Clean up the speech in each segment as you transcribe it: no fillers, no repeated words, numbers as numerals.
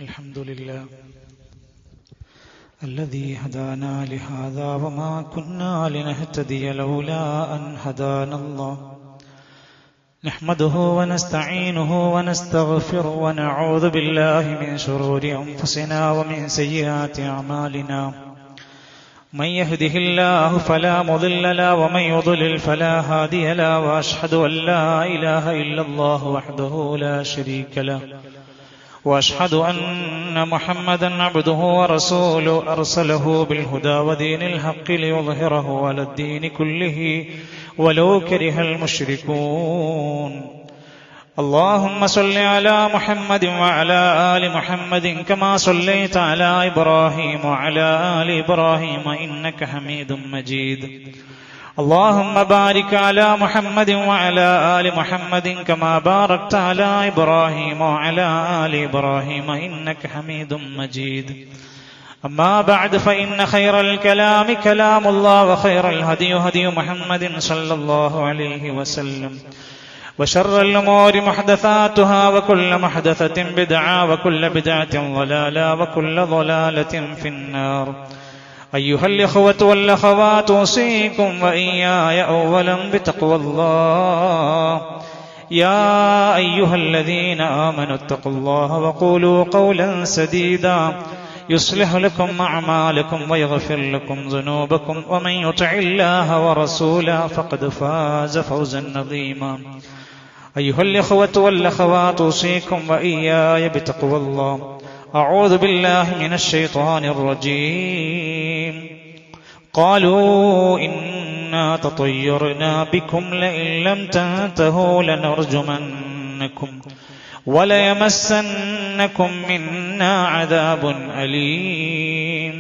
الحمد لله الذي هدانا لهذا وما كنا لنهتدي لولا أن هدانا الله نحمده ونستعينه ونستغفره ونعوذ بالله من شرور أنفسنا ومن سيئات أعمالنا من يهده الله فلا مضل له ومن يضلل فلا هادي له وأشهد أن لا إله إلا الله وحده لا شريك له وأشهد أن محمدا عبده ورسوله أرسله بالهدى ودين الحق ليظهره على الدين كله ولو كره المشركون اللهم صل على محمد وعلى آل محمد كما صليت على إبراهيم وعلى آل إبراهيم إنك حميد مجيد اللهم بارك على محمد وعلى آل محمد كما باركت على إبراهيم وعلى آل إبراهيم إنك حميد مجيد أما بعد فإن خير الكلام كلام الله وخير الهدي هدي محمد صلى الله عليه وسلم وشر الأمور محدثاتها وكل محدثة بدعة وكل بدعة ضلالة وكل ضلالة في النار أيها الإخوة والأخوات أوصيكم وإياي أولا بتقوى الله يا أيها الذين آمنوا اتقوا الله وقولوا قولا سديدا يصلح لكم أعمالكم ويغفر لكم ذنوبكم ومن يطع الله ورسوله فقد فاز فوزا عظيما أيها الإخوة والأخوات أوصيكم وإياي بتقوى الله أعوذ بالله من الشيطان الرجيم قالوا إنا تطيرنا بكم لئن لم تنتهوا لنرجمنكم وليمسنكم منا عذاب أليم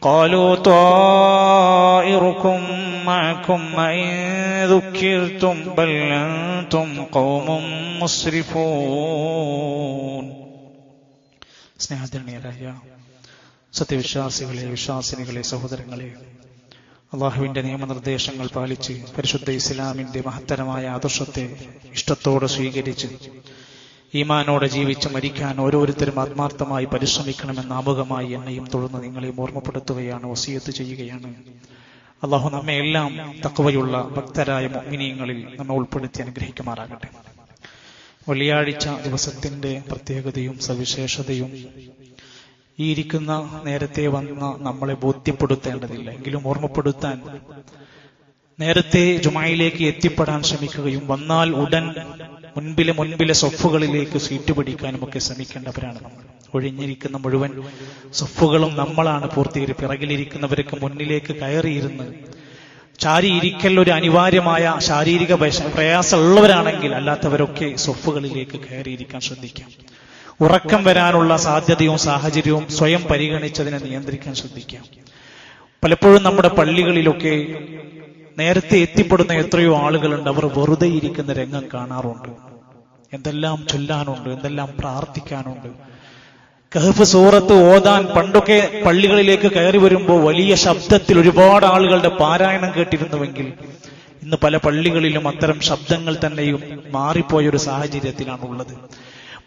قالوا طائركم معكم إن ذكرتم بل أنتم قوم مسرفون സ്നേഹധന്യരായ സത്യവിശ്വാസികളെ, വിശ്വാസിനികളെ, സഹോദരങ്ങളെ, അള്ളാഹുവിന്റെ നിയമനിർദ്ദേശങ്ങൾ പാലിച്ച് പരിശുദ്ധ ഇസ്ലാമിന്റെ മഹത്തരമായ ആദർശത്തെ ഇഷ്ടത്തോടെ സ്വീകരിച്ച് ഈമാനോടെ ജീവിച്ച് മരിക്കാൻ ഓരോരുത്തരും ആത്മാർത്ഥമായി പരിശ്രമിക്കണമെന്ന് ആമുഖമായി എന്നെയും തുടർന്ന് നിങ്ങളെയും ഓർമ്മപ്പെടുത്തുകയാണ്, വസിയത്ത് ചെയ്യുകയാണ്. അള്ളാഹു നമ്മെ എല്ലാം തഖ്വയുള്ള ഭക്തരായ മുഅ്മിനീങ്ങളിൽ നമ്മെ ഉൾപ്പെടുത്തി അനുഗ്രഹിക്കുമാറാകട്ടെ. വെള്ളിയാഴ്ച ദിവസത്തിന്റെ പ്രത്യേകതയും സവിശേഷതയും ഈ ഇരിക്കുന്ന നേരത്തെ വന്ന നമ്മളെ ബോധ്യപ്പെടുത്തേണ്ടതില്ല, എങ്കിലും ഓർമ്മപ്പെടുത്താൻ നേരത്തെ ജുമയിലേക്ക് എത്തിപ്പെടാൻ ശ്രമിക്കുകയും വന്നാൽ ഉടൻ മുൻപിലെ സൊഫുകളിലേക്ക് സീറ്റ് പിടിക്കാനും ഒക്കെ ശ്രമിക്കേണ്ടവരാണ് നമ്മൾ. ഒഴിഞ്ഞിരിക്കുന്ന മുഴുവൻ സൊഫുകളും നമ്മളാണ് പൂർത്തീകരിക്കുക. പിറകിലിരിക്കുന്നവർക്ക് മുന്നിലേക്ക് കയറിയിരുന്ന് ചാരിയിരിക്കൽ ഒരു അനിവാര്യമായ ശാരീരിക പ്രയാസമുള്ളവരാണെങ്കിൽ അല്ലാത്തവരൊക്കെ സൊഫുകളിലേക്ക് കയറിയിരിക്കാൻ ശ്രദ്ധിക്കാം. ഉറക്കം വരാനുള്ള സാധ്യതയും സാഹചര്യവും സ്വയം പരിഗണിച്ചതിനെ നിയന്ത്രിക്കാൻ ശ്രദ്ധിക്കാം. പലപ്പോഴും നമ്മുടെ പള്ളികളിലൊക്കെ നേരത്തെ എത്തിപ്പെടുന്ന എത്രയോ ആളുകളുണ്ട്, അവർ വെറുതെ ഇരിക്കുന്ന രംഗം കാണാറുണ്ട്. എന്തെല്ലാം ചൊല്ലാനുണ്ട്, എന്തെല്ലാം പ്രാർത്ഥിക്കാനുണ്ട്. കഹ്ഫ് സൂറത്ത് ഓതാൻ പണ്ടൊക്കെ പള്ളികളിലേക്ക് കയറി വരുമ്പോൾ വലിയ ശബ്ദത്തിൽ ഒരുപാട് ആളുകളുടെ പാരായണം കേട്ടിരുന്നുവെങ്കിൽ ഇന്ന് പല പള്ളികളിലും അത്തരം ശബ്ദങ്ങൾ തന്നെയും മാറിപ്പോയൊരു സാഹചര്യത്തിലാണുള്ളത്.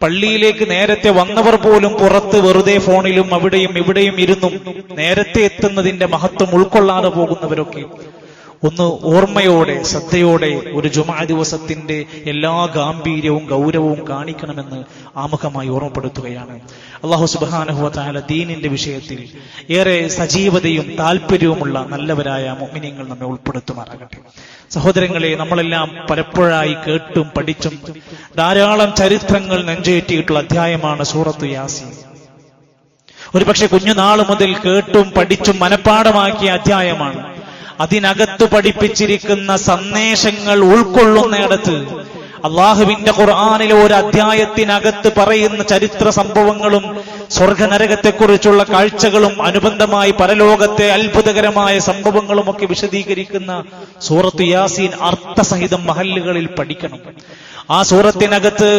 പള്ളിയിലേക്ക് നേരത്തെ വന്നവർ പോലും പുറത്ത് വെറുതെ ഫോണിലും അവിടെയും ഇവിടെയും ഇരുന്നും നേരത്തെ എത്തുന്നതിന്റെ മഹത്വം ഉൾക്കൊള്ളാതെ പോകുന്നവരൊക്കെ ഒന്ന് ഓർമ്മയോടെ ശ്രദ്ധയോടെ ഒരു ജുമുഅ ദിവസത്തിന്റെ എല്ലാ ഗാംഭീര്യവും ഗൗരവവും കാണിക്കണമെന്ന് ആമുഖമായി ഓർമ്മപ്പെടുത്തുകയാണ്. അല്ലാഹു സുബ്ഹാനഹു വ തആല ദീനിന്റെ വിഷയത്തിൽ ഏറെ സജീവതയും താല്പര്യവുമുള്ള നല്ലവരായ മുഅ്മിനീങ്ങൾ നമ്മെ ഉൾപ്പെടുത്തുമാറാകട്ടെ. സഹോദരങ്ങളെ, നമ്മളെല്ലാം പലപ്പോഴായി കേട്ടും പഠിച്ചും ധാരാളം ചരിത്രങ്ങൾ നെഞ്ചേറ്റിയിട്ടുള്ള അധ്യായമാണ് സൂറത്ത് യാസീൻ. ഒരുപക്ഷെ കുഞ്ഞുനാൾ മുതൽ കേട്ടും പഠിച്ചും മനഃപ്പാഠമാക്കിയ അധ്യായമാണ്. അതിനകത്ത് പഠിപ്പിച്ചിരിക്കുന്ന സന്ദേശങ്ങൾ ഉൾക്കൊള്ളുന്നിടത്ത് അള്ളാഹുവിന്റെ ഖുർആനിലെ ഒരു അധ്യായത്തിനകത്ത് പറയുന്ന ചരിത്ര സംഭവങ്ങളും സ്വർഗനരകത്തെക്കുറിച്ചുള്ള കാഴ്ചകളും അനുബന്ധമായി പരലോകത്തെ അത്ഭുതകരമായ സംഭവങ്ങളും ഒക്കെ വിശദീകരിക്കുന്ന സൂറത്ത് യാസീൻ അർത്ഥസഹിതം മഹല്ലുകളിൽ പഠിക്കണം. ആ സൂറത്തിനകത്ത്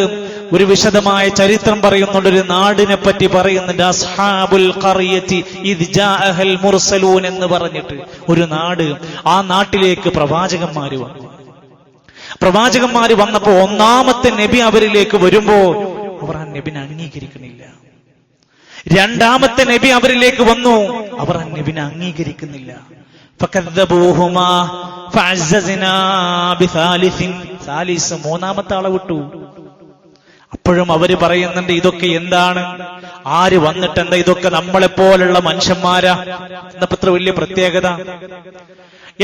ഒരു വിശദമായ ചരിത്രം പറയുന്നുണ്ട്. ഒരു നാടിനെ പറ്റി പറയുന്നുണ്ട്. അസ്ഹാബുൽ ഖറിയത്തി ഇദ് ജാഅഹൽ മുർസലൂൻ എന്ന് പറഞ്ഞിട്ട് ഒരു നാട്, ആ നാട്ടിലേക്ക് പ്രവാചകന്മാര് വന്നു. പ്രവാചകന്മാര് വന്നപ്പോ ഒന്നാമത്തെ നബി അവരിലേക്ക് വരുമ്പോ അവർ ആ നബിനെ അംഗീകരിക്കണില്ല. രണ്ടാമത്തെ നബി അവരിലേക്ക് വന്നു, അവർ ആ നബിനെ അംഗീകരിക്കുന്നില്ല. ഫകദ്ദബൂഹുമാ ഫഅസ്സസ്നാ ബിസാലിസിൻ, സാലിസ് മൂന്നാമത്തെ ആളെ വിട്ടു. അപ്പോഴും അവര് പറയുന്നുണ്ട്, ഇതൊക്കെ എന്താണ്, ആര് വന്നിട്ട് എന്താ, ഇതൊക്കെ നമ്മളെപ്പോലുള്ള മനുഷ്യന്മാരാ, എന്നത്ര വലിയ പ്രത്യേകത.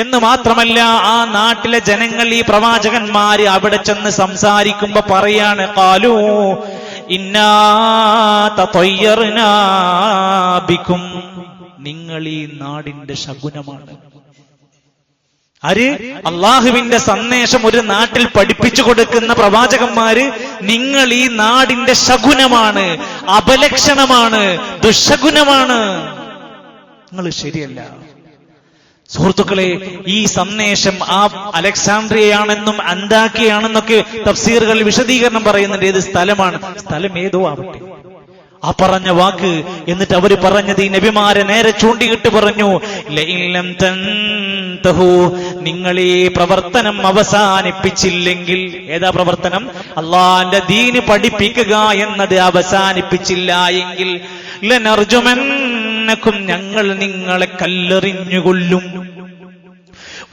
എന്ന് മാത്രമല്ല, ആ നാട്ടിലെ ജനങ്ങൾ ഈ പ്രവാചകന്മാര് അവിടെ ചെന്ന് സംസാരിക്കുമ്പോ പറയാണ്, ഖാലൂ ഇന്നാ തതയ്യർനാ ബികും, നിങ്ങൾ ഈ നാടിന്റെ ശകുനമാണ്. ആര്? അള്ളാഹുവിന്റെ സന്ദേശം ഒരു നാട്ടിൽ പഠിപ്പിച്ചു കൊടുക്കുന്ന പ്രവാചകന്മാര്, നിങ്ങൾ ഈ നാടിന്റെ ശകുനമാണ്, അപലക്ഷണമാണ്, ദുശകുനമാണ്, നിങ്ങൾ ശരിയല്ല. സുഹൃത്തുക്കളെ, ഈ സന്ദേശം ആ അലക്സാണ്ട്രിയയാണെന്നും അന്താക്കിയാണെന്നൊക്കെ തഫ്സീറുകൾ വിശദീകരണം പറയുന്നുണ്ട്. ഏത് സ്ഥലമാണ്, സ്ഥലം ഏതോ ആവട്ടെ, ആ പറഞ്ഞ വാക്ക്. എന്നിട്ട് അവര് പറഞ്ഞത്, ഈ നബിമാരെ നേരെ ചൂണ്ടിയിട്ട് പറഞ്ഞു, ലഇല്ലം തൻതഹു, നിങ്ങൾ ഈ പ്രവർത്തനം അവസാനിപ്പിച്ചില്ലെങ്കിൽ. ഏതാ പ്രവർത്തനം? അള്ളാന്റെ ദീന് പഠിപ്പിക്കുക എന്നത് അവസാനിപ്പിച്ചില്ല എങ്കിൽ ലനർജുമന്നകും, ഞങ്ങൾ നിങ്ങളെ കല്ലെറിഞ്ഞുകൊല്ലും.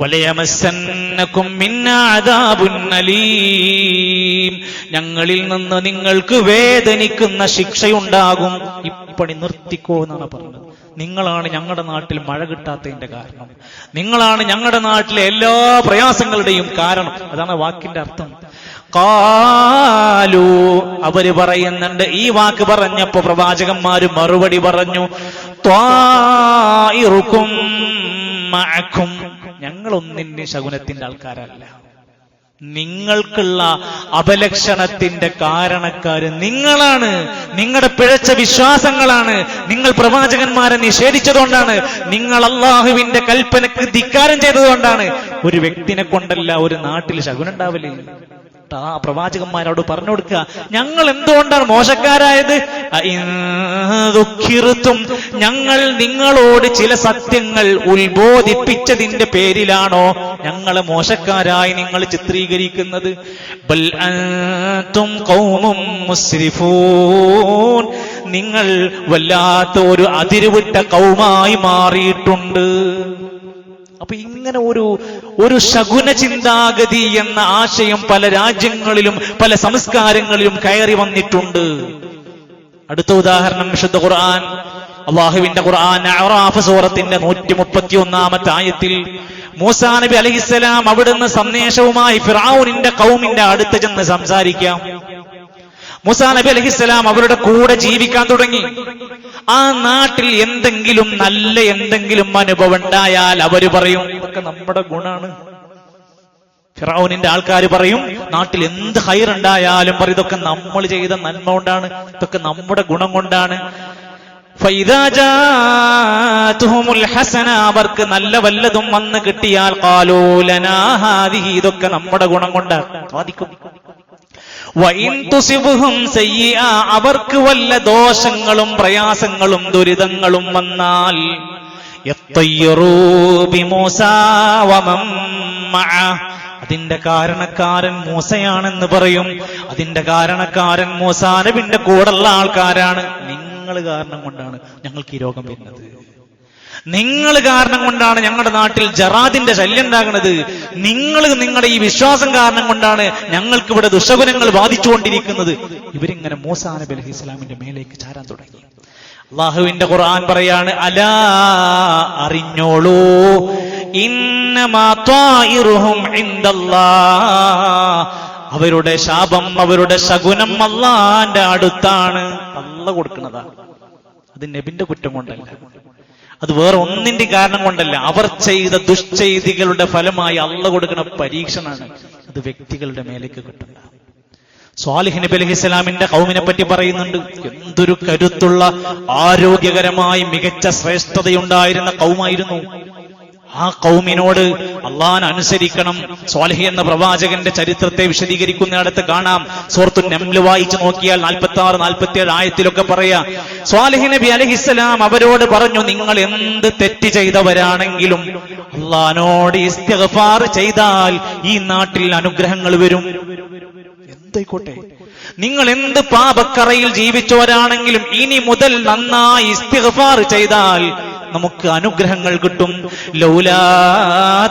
വലയമസ്സന്നകും മിന്നാ അദാബുൻ അലീം, ഞങ്ങളിൽ നിന്ന് നിങ്ങൾക്ക് വേദനിക്കുന്ന ശിക്ഷയുണ്ടാകും. ഇപ്പണി നിർത്തിക്കോ എന്നാണ് പറഞ്ഞത്. നിങ്ങളാണ് ഞങ്ങളുടെ നാട്ടിൽ മഴ കിട്ടാത്തതിന്റെ കാരണം, നിങ്ങളാണ് ഞങ്ങളുടെ നാട്ടിലെ എല്ലാ പ്രയാസങ്ങളുടെയും കാരണം. അതാണ് വാക്കിന്റെ അർത്ഥം. ഖാലൂ, അവര് പറയുന്നുണ്ട്, ഈ വാക്ക് പറഞ്ഞപ്പോ പ്രവാചകന്മാര് മറുപടി പറഞ്ഞു, ത്വാഇറുക്കും മഅക്കും, ഞങ്ങളൊന്നിന്റെ ശകുനത്തിന്റെ ആൾക്കാരല്ല, നിങ്ങൾക്കുള്ള അപലക്ഷണത്തിന്റെ കാരണക്കാര് നിങ്ങളാണ്. നിങ്ങളുടെ പിഴച്ച വിശ്വാസങ്ങളാണ്. നിങ്ങൾ പ്രവാചകന്മാരെ നിഷേധിച്ചതുകൊണ്ടാണ്, നിങ്ങൾ അള്ളാഹുവിന്റെ കൽപ്പനക്ക് ധിക്കാരം ചെയ്തതുകൊണ്ടാണ്. ഒരു വ്യക്തിനെ കൊണ്ടല്ല ഒരു നാട്ടിൽ ശകുനം ഉണ്ടാവില്ലേ. ആ പ്രവാചകന്മാരോട് പറഞ്ഞു കൊടുക്കുക, ഞങ്ങൾ എന്തുകൊണ്ടാണ് മോശക്കാരായത്? ഞങ്ങൾ നിങ്ങളോട് ചില സത്യങ്ങൾ ഉത്ബോധിപ്പിച്ചതിന്റെ പേരിലാണോ ഞങ്ങളെ മോശക്കാരായി നിങ്ങൾ ചിത്രീകരിക്കുന്നത്? ബൽ അൻതും ഖൗമും മുസ്രിഫൂൻ, നിങ്ങൾ വല്ലാത്ത ഒരു അതിരുവിട്ട ഖൗമായി മാറിയിട്ടുണ്ട്. അപ്പൊ ഇങ്ങനെ ഒരു ശകുന ചിന്താഗതി എന്ന ആശയം പല രാജ്യങ്ങളിലും പല സംസ്കാരങ്ങളിലും കയറി വന്നിട്ടുണ്ട്. അടുത്ത ഉദാഹരണം വിശുദ്ധ ഖുർആൻ, അല്ലാഹുവിന്റെ ഖുർആൻ അഅറാഫ് സൂറത്തിന്റെ 131-ാമത്തെ ആയത്തിൽ മൂസാ നബി അലൈഹിസ്സലാം അവിടുന്ന് സന്ദേശവുമായി ഫിർഔനിന്റെ ഖൗമിന്റെ അടുത്ത് ചെന്ന് സംസാരിക്കാം. മൂസാ നബി അലൈഹിസ്സലാം അവരുടെ കൂടെ ജീവിക്കാൻ തുടങ്ങി. ആ നാട്ടിൽ എന്തെങ്കിലും നല്ല എന്തെങ്കിലും അനുഭവം ഉണ്ടായാൽ അവര് പറയും, ഇതൊക്കെ നമ്മുടെ ഗുണാണ്. ഫിർഔനിന്റെ ആൾക്കാർ പറയും, നാട്ടിൽ എന്ത് ഹൈർ ഉണ്ടായാലും പറയും, ഇതൊക്കെ നമ്മൾ ചെയ്ത നന്മ കൊണ്ടാണ്, ഇതൊക്കെ നമ്മുടെ ഗുണം കൊണ്ടാണ്. ഫൈദാ ജാഅതുഹുൽ ഹസന, അവർക്ക് നല്ല വല്ലതും വന്ന് കിട്ടിയാൽ ഖാലൂ ലനാ ഹാദിഹി, ഇതൊക്കെ നമ്മുടെ ഗുണം കൊണ്ടാണ് സാധിക്കും. വഇൻ തുസിബുഹും സയ്യിഅ, അവർക്ക് വല്ല ദോഷങ്ങളും പ്രയാസങ്ങളും ദുരിതങ്ങളും വന്നാൽ യത്തയ്യറൂ ബിമൂസാ വമൻ മഅ, അതിന്റെ കാരണക്കാരൻ മൂസയാണെന്ന് പറയും. അതിന്റെ കാരണക്കാരൻ മൂസാ നബിന്റെ കൂടെയുള്ള ആൾക്കാരാണ്. നിങ്ങൾ കാരണം കൊണ്ടാണ് ഞങ്ങൾക്ക് ഈ രോഗം വരുന്നത്, നിങ്ങൾ കാരണം കൊണ്ടാണ് ഞങ്ങളുടെ നാട്ടിൽ ജറാദിന്റെ ശല്യം ഉണ്ടാകുന്നത്, നിങ്ങളുടെ ഈ വിശ്വാസം കാരണം കൊണ്ടാണ് ഞങ്ങൾക്ക് ഇവിടെ ദുശകുനങ്ങൾ ബാധിച്ചുകൊണ്ടിരിക്കുന്നത്. ഇവരിങ്ങനെ മൂസാ നബി അലൈഹി സ്വലാമിന്റെ മേലേക്ക് ചാരാൻ തുടങ്ങി. അല്ലാഹുവിന്റെ ഖുർആൻ പറയാണ്, അലാ അറിഞ്ഞോളൂ, ഇന്നമാ ത്വാഇറുഹും ഇൻദല്ലാഹ്, അവരുടെ ശാപം അവരുടെ ശകുനം അല്ലാഹുവിന്റെ അടുത്താണ്. അല്ലാഹു കൊടുക്കുന്നതാണ്. അത് നബിന്റെ കുറ്റം കൊണ്ടല്ല, അത് വേറെ ഒന്നിന്റെ കാരണം കൊണ്ടല്ല. അവർ ചെയ്ത ദുഷ്ചെയ്തികളുടെ ഫലമായി അല്ലാഹു കൊടുക്കുന്ന പരീക്ഷണമാണ്. അത് വ്യക്തികളുടെ മേലേക്ക് കിട്ടുന്ന. സ്വാലിഹ് നബി അലൈഹിസ്സലാമിന്റെ ഖൗമിനെ പറ്റി പറയുന്നുണ്ട്, എന്തൊരു കരുത്തുള്ള ആരോഗ്യകരമായി മികച്ച ശ്രേഷ്ഠതയുണ്ടായിരുന്ന ഖൗമായിരുന്നു. ആ ഖൗമിനോട് അള്ളാഹനെ അനുസരിക്കണം. സ്വാലിഹ് എന്ന പ്രവാചകന്റെ ചരിത്രത്തെ വിശദീകരിക്കുന്നിടത്ത് കാണാം. സൂറത്തുൻ നംൽ വായിച്ചു നോക്കിയാൽ 46-47 ആയത്തിലൊക്കെ പറയാ, സ്വാലിഹ് നബി അലൈഹിസ്സലാം അവരോട് പറഞ്ഞു, നിങ്ങൾ എന്ത് തെറ്റ് ചെയ്തവരാണെങ്കിലും അള്ളാഹനോട് ഇസ്തിഗ്ഫാർ ചെയ്താൽ ഈ നാട്ടിൽ അനുഗ്രഹങ്ങൾ വരും. എന്തായിക്കോട്ടെ, നിങ്ങൾ എന്ത് പാപക്കറയിൽ ജീവിച്ചവരാണെങ്കിലും ഇനി മുതൽ നന്നായി ഇസ്തിഗ്ഫാർ ചെയ്താൽ നമുക്ക് അനുഗ്രഹങ്ങൾ കിട്ടും. ലൗലാ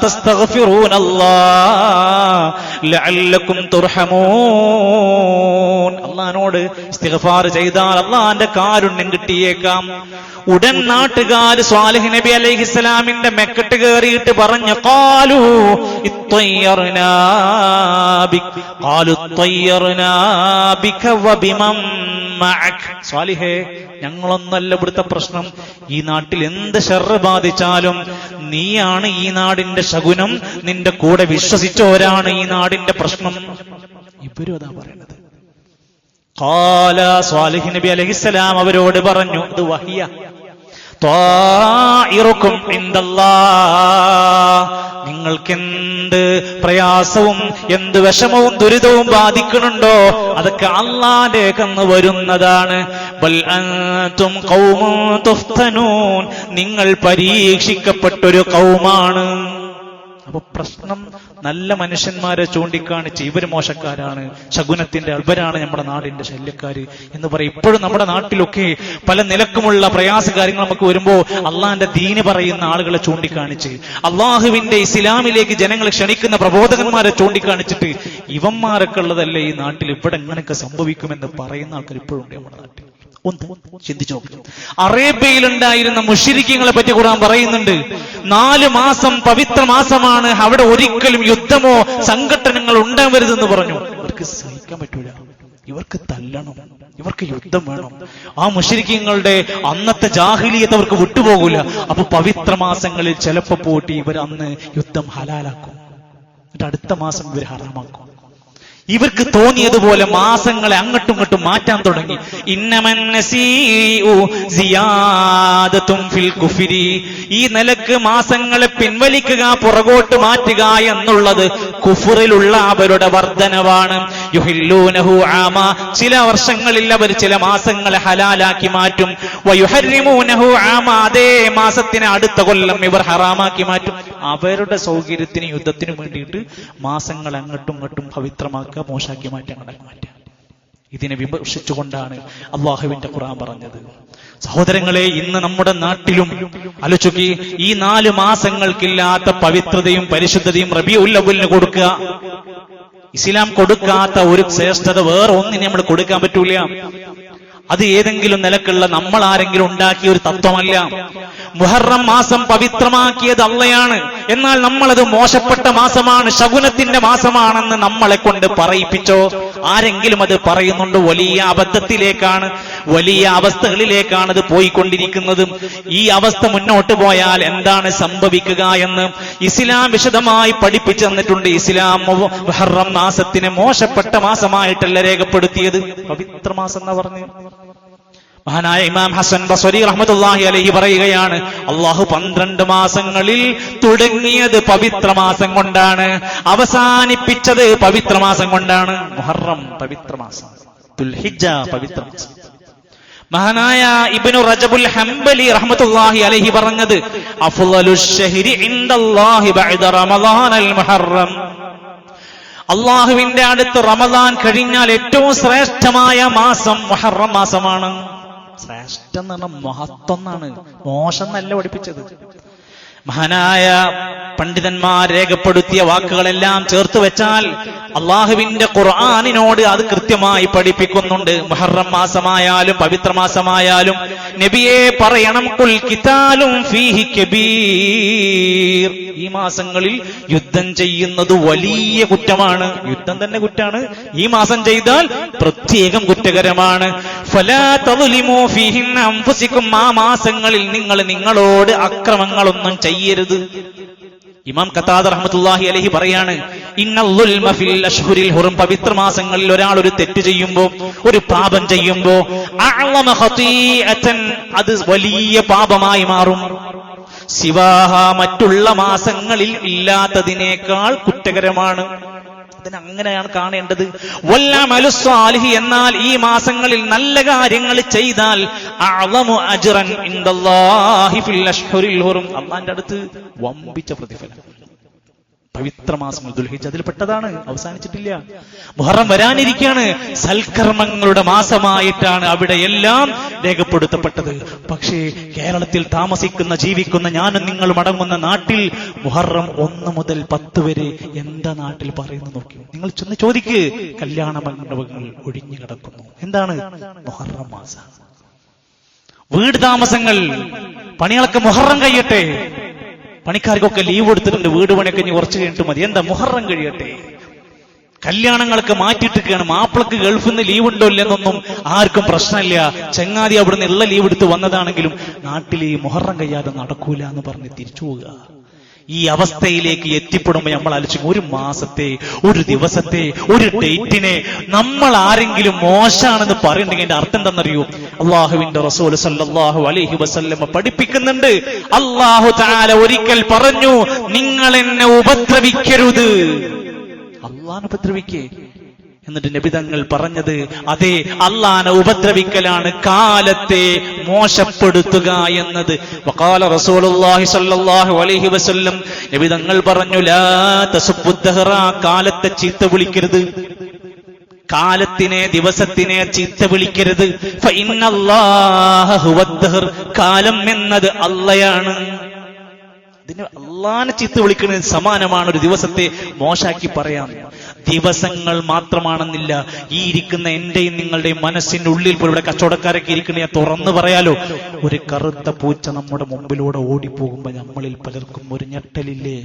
തസ്തഗ്ഫിറൂനല്ലാഹ് ലഅല്ലകും തുർഹമൂൻ. അല്ലാഹുവോട് ഇസ്തിഗ്ഫാർ ചെയ്താൽ അല്ലാഹുവിന്റെ കാരുണ്യം കിട്ടിയേക്കാം. ഉടൻ നാട്ടുകാർ സ്വാലിഹ് നബി അലൈഹിസ്സലാമിന്റെ മെക്കെട്ട് കയറിയിട്ട് പറഞ്ഞു, ഖാലൂ ഇത്തയ്യർനാ ബിക ഖാലു ഇത്തയ്യർനാ ബിക വബിമൻ മഅക്. സ്വാലിഹേ, ഞങ്ങളൊന്നല്ല ഇവിടുത്തെ പ്രശ്നം. ഈ നാട്ടിൽ എന്ത് ശർറ് ബാധിച്ചാലും നീയാണ് ഈ നാടിന്റെ ശകുനം, നിന്റെ കൂടെ വിശ്വസിച്ചവരാണ് ഈ നാടിന്റെ പ്രശ്നം. ഇവരും അതാ പറയുന്നത്. ഖാല, സ്വാലിഹ് നബി അലൈഹിസ്സലാം അവരോട് പറഞ്ഞു, ഇത് വഹിയ, ത്വാഇറുക്കും ഇൻദല്ലാഹ്, നിങ്ങൾക്കെന്ത് പ്രയാസവും എന്ത് വിഷമവും ദുരിതവും ബാധിക്കുന്നുണ്ടോ അതൊക്കെ അല്ലാഹുവിന്റെ കന്ന് വരുന്നതാണ്. ബൽ അൻതും ഖൗമുൻ തുഫ്തനൂൻ, നിങ്ങൾ പരീക്ഷിക്കപ്പെട്ടൊരു ഖൗമാണ്. അപ്പൊ പ്രശ്നം നല്ല മനുഷ്യന്മാരെ ചൂണ്ടിക്കാണിച്ച് ഇവര് മോശക്കാരാണ്, ശകുനത്തിന്റെ ഇവരാണ് നമ്മുടെ നാടിന്റെ ശല്യക്കാര് എന്ന് പറയും. ഇപ്പോഴും നമ്മുടെ നാട്ടിലൊക്കെ പല നിലക്കുമുള്ള പ്രയാസ കാര്യങ്ങൾ നമുക്ക് വരുമ്പോ അള്ളാഹിന്റെ ദീന് പറയുന്ന ആളുകളെ ചൂണ്ടിക്കാണിച്ച്, അള്ളാഹുവിന്റെ ഇസ്ലാമിലേക്ക് ജനങ്ങളെ ക്ഷണിക്കുന്ന പ്രബോധകന്മാരെ ചൂണ്ടിക്കാണിച്ചിട്ട് ഇവന്മാരൊക്കെ ഉള്ളതല്ലേ ഈ നാട്ടിൽ, ഇവിടെ എങ്ങനെയൊക്കെ സംഭവിക്കുമെന്ന് പറയുന്ന ആൾക്കാർ ഇപ്പോഴും ഉണ്ട് നമ്മുടെ നാട്ടിൽ. ഒന്ന് ചിന്തിച്ചു നോക്ക്. അറേബ്യയിലുണ്ടായിരുന്ന മുശ്രിക്കുകളെ പറ്റി ഖുർആൻ പറയുന്നുണ്ട്. 4 മാസം പവിത്ര മാസമാണ്, അവിടെ ഒരിക്കലും യുദ്ധമോ സംഘടനകൾ ഉണ്ടാവരുതെന്ന് പറഞ്ഞു. ഇവർക്ക് സഹിക്കാൻ പറ്റൂല, ഇവർക്ക് തല്ലണം, ഇവർക്ക് യുദ്ധം വേണം. ആ മുശ്രിക്കുകളുടെ അന്നത്തെ ജാഹിലിയത്ത് അവർക്ക് വിട്ടുപോകൂല. അപ്പൊ പവിത്ര മാസങ്ങളിൽ ചിലപ്പോ പോയിട്ട് ഇവർ അന്ന് യുദ്ധം ഹലാലാക്കും, എന്നിട്ട് അടുത്ത മാസം ഇവർ ഹറാമാക്കും. ഇവർക്ക് തോന്നിയതുപോലെ മാസങ്ങളെ അങ്ങോട്ടും ഇങ്ങോട്ടും മാറ്റാൻ തുടങ്ങി. ഈ നിലക്ക് മാസങ്ങളെ പിൻവലിക്കുക, പുറകോട്ട് മാറ്റുക എന്നുള്ളത് കുഫറിലുള്ള അവരുടെ വർധനവാണ്. യുഹില്ലൂനഹു ആമ, ചില വർഷങ്ങളിൽ അവർ ചില മാസങ്ങളെ ഹലാലാക്കി മാറ്റും. വയുഹർരിമൂനഹു ആമ, അതേ മാസത്തിന് അടുത്ത കൊല്ലം ഇവർ ഹറാമാക്കി മാറ്റും. അവരുടെ സൗകര്യത്തിന് യുദ്ധത്തിനു വേണ്ടിയിട്ട് മാസങ്ങൾ അങ്ങോട്ടും ഇങ്ങോട്ടും പവിത്രമാക്കുക, മോശാക്കി മാറ്റാൻ മാറ്റാം. ഇതിനെ വിമർശിച്ചുകൊണ്ടാണ് അള്ളാഹുവിന്റെ ഖുർആൻ പറഞ്ഞത്. സഹോദരങ്ങളെ, ഇന്ന് നമ്മുടെ നാട്ടിലും ആലോചിക്കി, ഈ 4 മാസങ്ങൾക്കില്ലാത്ത പവിത്രതയും പരിശുദ്ധതയും റബീഉൽ അവ്വലിന് കൊടുക്കുക. ഇസ്ലാം കൊടുക്കാത്ത ഒരു ശ്രേഷ്ഠത വേറെ ഒന്നിനെ നമ്മൾ കൊടുക്കാൻ പറ്റൂല. അത് ഏതെങ്കിലും നിലക്കുള്ള നമ്മൾ ആരെങ്കിലും ഉണ്ടാക്കിയ ഒരു തത്വമല്ല. മുഹറം മാസം പവിത്രമാക്കിയത് അള്ളയാണ്. എന്നാൽ നമ്മളത് മോശപ്പെട്ട മാസമാണ്, ശകുനത്തിന്റെ മാസമാണെന്ന് നമ്മളെ കൊണ്ട് പറയിപ്പിച്ചോ? ആരെങ്കിലും അത് പറയുന്നുണ്ട്? വലിയ അബദ്ധത്തിലേക്കാണ്, വലിയ അവസ്ഥകളിലേക്കാണ് അത് പോയിക്കൊണ്ടിരിക്കുന്നത്. ഈ അവസ്ഥ മുന്നോട്ട് പോയാൽ എന്താണ് സംഭവിക്കുക എന്ന് ഇസ്ലാം വിശദമായി പഠിപ്പിച്ചു തന്നിട്ടുണ്ട്. ഇസ്ലാം മുഹറം മാസത്തിനെ മോശപ്പെട്ട മാസമായിട്ടല്ല രേഖപ്പെടുത്തിയത്, പവിത്ര മാസം എന്ന് പറഞ്ഞു. മഹാനായ ഇമാം ഹസൻ ബസ്വരി റഹ്മത്തുള്ളാഹി അലൈഹി പറയുകയാണ്, അള്ളാഹു 12 മാസങ്ങളിൽ തുടങ്ങിയത് പവിത്ര മാസം കൊണ്ടാണ്, അവസാനിപ്പിച്ചത് പവിത്ര മാസം കൊണ്ടാണ്. മുഹറം പവിത്ര മാസം, ദുൽഹിജ്ജ പവിത്ര മാസം. മഹാനായ ഇബ്നു റജബുൽ ഹംബലി റഹ്മത്തുള്ളാഹി അലൈഹി പറഞ്ഞത്, അഫ്ളലുശ് ശഹരി ഇൻദല്ലാഹി ബഅദ റമളാനൽ മുഹറം, അള്ളാഹുവിന്റെ അടുത്ത് റമദാൻ കഴിഞ്ഞാൽ ഏറ്റവും ശ്രേഷ്ഠമായ മാസം മുഹറം മാസമാണ്. ശ്രേഷ്ഠം എന്ന് പറഞ്ഞാൽ മഹത്വം എന്നാണ്, മോശം എന്നല്ല പഠിപ്പിച്ചത്. മഹാനായ പണ്ഡിതന്മാർ രേഖപ്പെടുത്തിയ വാക്കുകളെല്ലാം ചേർത്ത് വെച്ചാൽ അള്ളാഹുവിന്റെ ഖുർആനിനോട് അത് കൃത്യമായി പഠിപ്പിക്കുന്നുണ്ട്. മുഹറം മാസമായാലും പവിത്ര മാസമായാലും നബിയെ പറയണം, ഖുൽ ഖിതാലും ഫീഹി കബീർ, ഈ മാസങ്ങളിൽ യുദ്ധം ചെയ്യുന്നത് വലിയ കുറ്റമാണ്. യുദ്ധം തന്നെ കുറ്റാണ്, ഈ മാസം ചെയ്താൽ പ്രത്യേകം കുറ്റകരമാണ്. ഫലാ തദ്ലിമൂ ഫീഹിന്ന അൻഫുസികും, ആ മാസങ്ങളിൽ നിങ്ങൾ നിങ്ങളോട് അക്രമങ്ങളൊന്നും ചെയ്യരുത്. ഇമാം ഖതാദ റഹ്മത്തുള്ളാഹി അലൈഹി പറയാണ്, ഇന്നൽ ദുൽമ ഫിൽ അശ്ഹുരിൽ ഹുറും, പവിത്ര മാസങ്ങളിൽ ഒരാൾ ഒരു തെറ്റ് ചെയ്യുമ്പോ, ഒരു പാപം ചെയ്യുമ്പോ, അഅ്ളമ ഖതീഅതൻ, അത് വലിയ പാപമായി മാറും. സിവാഹ, മറ്റുള്ള മാസങ്ങളിൽ ഇല്ലാത്തതിനേക്കാൾ കുറ്റകരമാണ്. അതിനങ്ങനെയാണ് കാണേണ്ടത്. വല്ലമലു സ്വാലിഹി, എന്നാൽ ഈ മാസങ്ങളിൽ നല്ല കാര്യങ്ങൾ ചെയ്താൽ അഅ്ളമു അജ്റൻ ഇൻദല്ലാഹി ഫിൽ അശ്ഹുരിൽ ഹുറും, അല്ലാഹുവിന്റെ അടുത്ത് വമ്പിച്ച പ്രതിഫലം. പവിത്ര മാസങ്ങൾ ദുൽഹിജ്ജ് അതിൽപ്പെട്ടതാണ്, അവസാനിച്ചിട്ടില്ല. മുഹറം വരാനിരിക്കുകയാണ്. സൽക്കർമ്മങ്ങളുടെ മാസമായിട്ടാണ് അവിടെ എല്ലാം രേഖപ്പെടുത്തപ്പെട്ടത്. പക്ഷേ കേരളത്തിൽ താമസിക്കുന്ന ജീവിക്കുന്ന ഞാനും നിങ്ങളും അടങ്ങുന്ന നാട്ടിൽ മുഹറം 1 മുതൽ 10 വരെ എന്താ നാട്ടിൽ പറയുന്നു നോക്കി. നിങ്ങൾ ചെന്ന് ചോദിക്ക്. കല്യാണ മണ്ഡപങ്ങൾ ഒഴിഞ്ഞു കിടക്കുന്നു. എന്താണ്? മുഹറം മാസം. വീട് താമസങ്ങൾ, പണികളൊക്കെ മുഹറം കഴിയട്ടെ. പണിക്കാർക്കൊക്കെ ലീവ് കൊടുത്തിട്ടുണ്ട്. വീട് പണിയൊക്കെ ഇനി കുറച്ച് കഴിഞ്ഞിട്ട് മതി. എന്താ? മുഹറം കഴിയട്ടെ. കല്യാണങ്ങളൊക്കെ മാറ്റിയിട്ടൊക്കെയാണ്. മാപ്പിളക്ക് ഗൾഫിൽ നിന്ന് ലീവ് ഉണ്ടോ ഇല്ലെന്നൊന്നും ആർക്കും പ്രശ്നമില്ല. ചങ്ങാതി അവിടുന്ന് ഉള്ള ലീവ് എടുത്ത് വന്നതാണെങ്കിലും നാട്ടിൽ ഈ മുഹറം കഴിയാതെ നടക്കൂല എന്ന് പറഞ്ഞ് തിരിച്ചു പോവുക. ഈ അവസ്ഥയിലേക്ക് എത്തിപ്പെടുമ്പോൾ നമ്മൾ ആലോചിക്കും, ഒരു മാസത്തെ, ഒരു ദിവസത്തെ, ഒരു ഡേറ്റിനെ നമ്മൾ ആരെങ്കിലും മോശമാണെന്ന് പറയുന്നുണ്ടെങ്കിൽ അതിന്റെ അർത്ഥം എന്താണെന്നറിയോ? അള്ളാഹുവിന്റെ റസൂൽ സല്ലല്ലാഹു അലൈഹി വസല്ലം പഠിപ്പിക്കുന്നുണ്ട്. അല്ലാഹു തആല ഒരിക്കൽ പറഞ്ഞു, നിങ്ങൾ എന്നെ ഉപദ്രവിക്കരുത്. അള്ളാഹനെ ഉപദ്രവിക്കേ? എന്നിട്ട് നബി തങ്ങൾ പറഞ്ഞത്, അതെ, അള്ളാഹനെ ഉപദ്രവിക്കലാണ് കാലത്തെ മോശപ്പെടുത്തുക എന്നത്. വഖാല റസൂലുള്ളാഹി സ്വല്ലല്ലാഹു അലൈഹി വസല്ലം, നബി തങ്ങൾ പറഞ്ഞു, ലാ തസുബ്ബുദ്ദഹറ, കാലത്തെ ചീത്ത വിളിക്കരുത്. കാലത്തിനെ, ദിവസത്തിനെ ചീത്ത വിളിക്കരുത്. ഫഇന്നല്ലാഹ ഹുവദ്ദഹർ, കാലം എന്നത് അള്ളയാണ്. ഇതിന് അള്ളാനെ ചീത്ത വിളിക്കുന്നതിന് സമാനമാണ് ഒരു ദിവസത്തെ മോശാക്കി പറയാം. ദിവസങ്ങൾ മാത്രമാണെന്നില്ല, ഈ ഇരിക്കുന്ന എന്റെയും നിങ്ങളുടെയും മനസ്സിന്റെ ഉള്ളിൽ പോലും ഇവിടെ കച്ചവടക്കാരൊക്കെ ഇരിക്കുന്ന ഞാൻ തുറന്നു പറയാലോ, ഒരു കറുത്ത പൂച്ച നമ്മുടെ മുമ്പിലൂടെ ഓടിപ്പോകുമ്പോ നമ്മളിൽ പലർക്കും ഒരു ഞെട്ടലില്ലേ?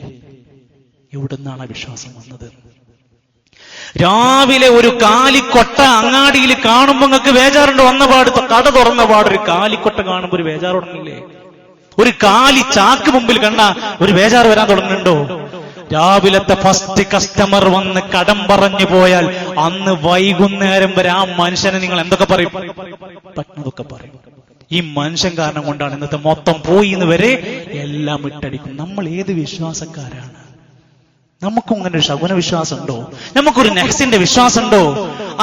എവിടുന്നാണ് വിശ്വാസം വന്നത്? രാവിലെ ഒരു കാലിക്കൊട്ട അങ്ങാടിയിൽ കാണുമ്പോ നിങ്ങൾക്ക് ബേജാറുണ്ട്? വന്ന പാട്, കട തുറന്ന പാട് ഒരു കാലിക്കൊട്ട കാണുമ്പോ ഒരു ബേജാർ തുടങ്ങില്ലേ? ഒരു കാലി ചാക്ക് മുമ്പിൽ കണ്ട ഒരു ബേജാറ് വരാൻ തുടങ്ങുന്നുണ്ടോ? രാവിലത്തെ ഫസ്റ്റ് കസ്റ്റമർ വന്ന് കടം പറഞ്ഞു പോയാൽ അന്ന് വൈകുന്നേരം വരെ ആ മനുഷ്യനെ നിങ്ങൾ എന്തൊക്കെ പറയും? പറ്റുന്നതൊക്കെ പറയും. ഈ മനുഷ്യൻ കാരണം കൊണ്ടാണ് ഇന്നത്തെ മൊത്തം പോയി എന്ന് വരെ എല്ലാം ഇട്ടടിക്കും. നമ്മൾ ഏത് വിശ്വാസക്കാരാണ്? നമുക്കും അങ്ങനെ ഒരു ശകുന വിശ്വാസം ഉണ്ടോ? നമുക്കൊരു നെക്സിന്റെ വിശ്വാസം ഉണ്ടോ?